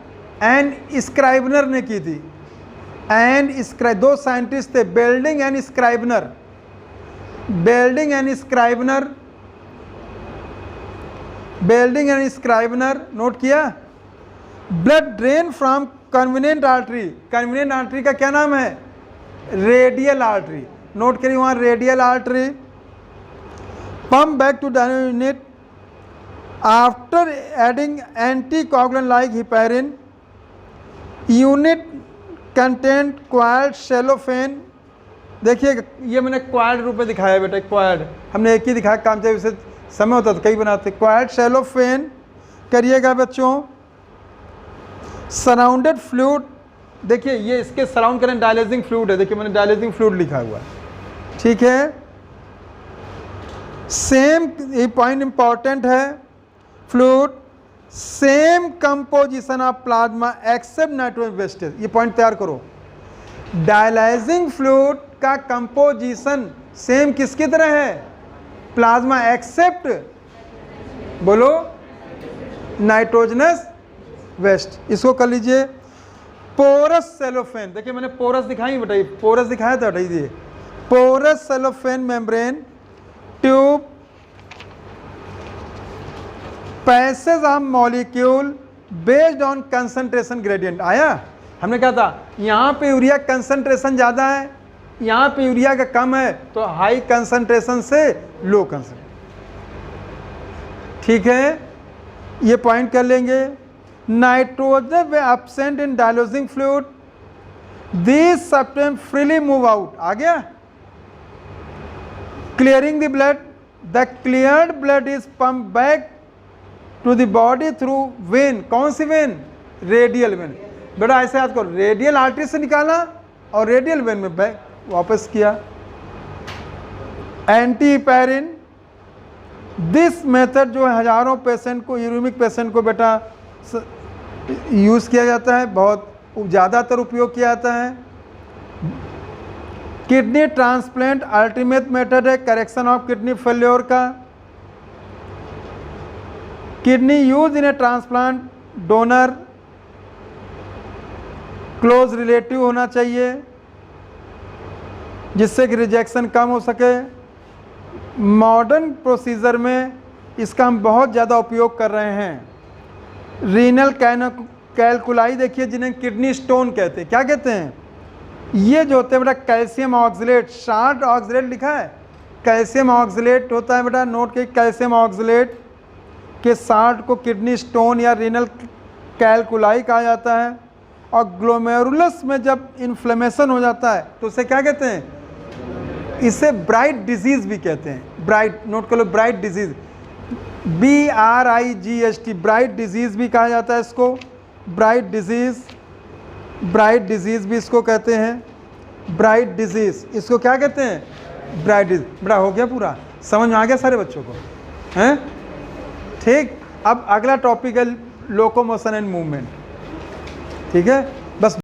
Speaker 1: एंड स्क्राइबनर ने की थी। दो साइंटिस्ट थे, बेल्डिंग एंड स्क्राइबनर नोट किया। Blood drain from convenient artery का क्या नाम है? Radial artery. नोट करिए वहाँ, radial artery. Pump back to डायनेट after adding anticoagulant like heparin. Unit content coiled cellophane. देखिए, ये मैंने क्वाइल्ड रूप में दिखाया बेटा, क्वाइल्ड हमने एक ही दिखाया, काम चाहिए उसे समय होता तो कई बनाते। क्वाइल्ड सेलोफेन करिएगा बच्चों। सराउंडेड फ्लूइड, देखिए ये इसके सराउंड करें डायलिसिंग फ्लूइड है, देखिए मैंने डायलिसिंग फ्लूइड लिखा हुआ है, ठीक है। सेम ये पॉइंट इंपॉर्टेंट है, fluid same composition of plasma except nitrogen wastage. ये पॉइंट तैयार करो। डायलाइजिंग फ्लूइड का कंपोजिशन सेम किसकी तरह है? प्लाज्मा एक्सेप्ट, बोलो, नाइट्रोजनस वेस्ट। इसको कर लीजिए पोरस सेलोफेन। देखिए मैंने पोरस दिखाई, बताइए पोरस दिखाया था, बताइए। Porous cellophane membrane tube passage of molecule based on concentration gradient. आया? हमने कहा था यहाँ पे यूरिया कंसंट्रेशन ज़्यादा है, यहाँ पे यूरिया का कम है, तो हाई कंसंट्रेशन से लो कंसंट्रेशन। ठीक है, ये पॉइंट कर लेंगे। Nitrogen way absent in dialysing fluid, this substance freely move out. आ गया? Clearing the blood, the cleared blood is pump back to the body through vein. कौन सी वेन? Radial when. बेटा ऐसे याद करो, रेडियल आर्टरी से निकाला और रेडियल वेन में बैक वापस किया। एंटी पैरिन, दिस मेथड जो है हजारों पेशेंट को, यूरिमिक पेशेंट को बेटा यूज़ किया जाता है, बहुत ज़्यादातर उपयोग किया जाता है। किडनी ट्रांसप्लांट अल्टीमेट मेथड है करेक्शन ऑफ किडनी फेल्योर का। Kidney use in A transplant donor close relative होना चाहिए जिससे कि रिजेक्शन कम हो सके। मॉडर्न प्रोसीजर में इसका हम बहुत ज़्यादा उपयोग कर रहे हैं। रीनल कैलकुलाई देखिए, जिन्हें किडनी स्टोन कहते हैं। क्या कहते हैं? ये जो होते हैं बेटा कैल्शियम ऑक्सलेट, शार्ट ऑक्सलेट लिखा है, कैल्शियम ऑक्सलेट होता है बेटा, नोट के कैल्शियम ऑक्सलेट के साल्ट को किडनी स्टोन या रीनल कैलकुलाई कहा जाता है। और ग्लोमेरुलस में जब इन्फ्लेमेशन हो जाता है तो उसे क्या कहते हैं? इसे ब्राइट डिजीज़ भी कहते हैं। ब्राइट, नोट कर लो, Bright disease, BRIGST, Bright disease भी कहा जाता है इसको। ब्राइट डिजीज़, ब्राइट डिजीज़ भी इसको कहते हैं। ब्राइट डिजीज़ इसको क्या कहते हैं? Bright disease. बड़ा हो गया, पूरा समझ में आ गया सारे बच्चों को, हैं? ठीक, अब अगला टॉपिक है लोकोमोशन एंड मूवमेंट। ठीक है, बस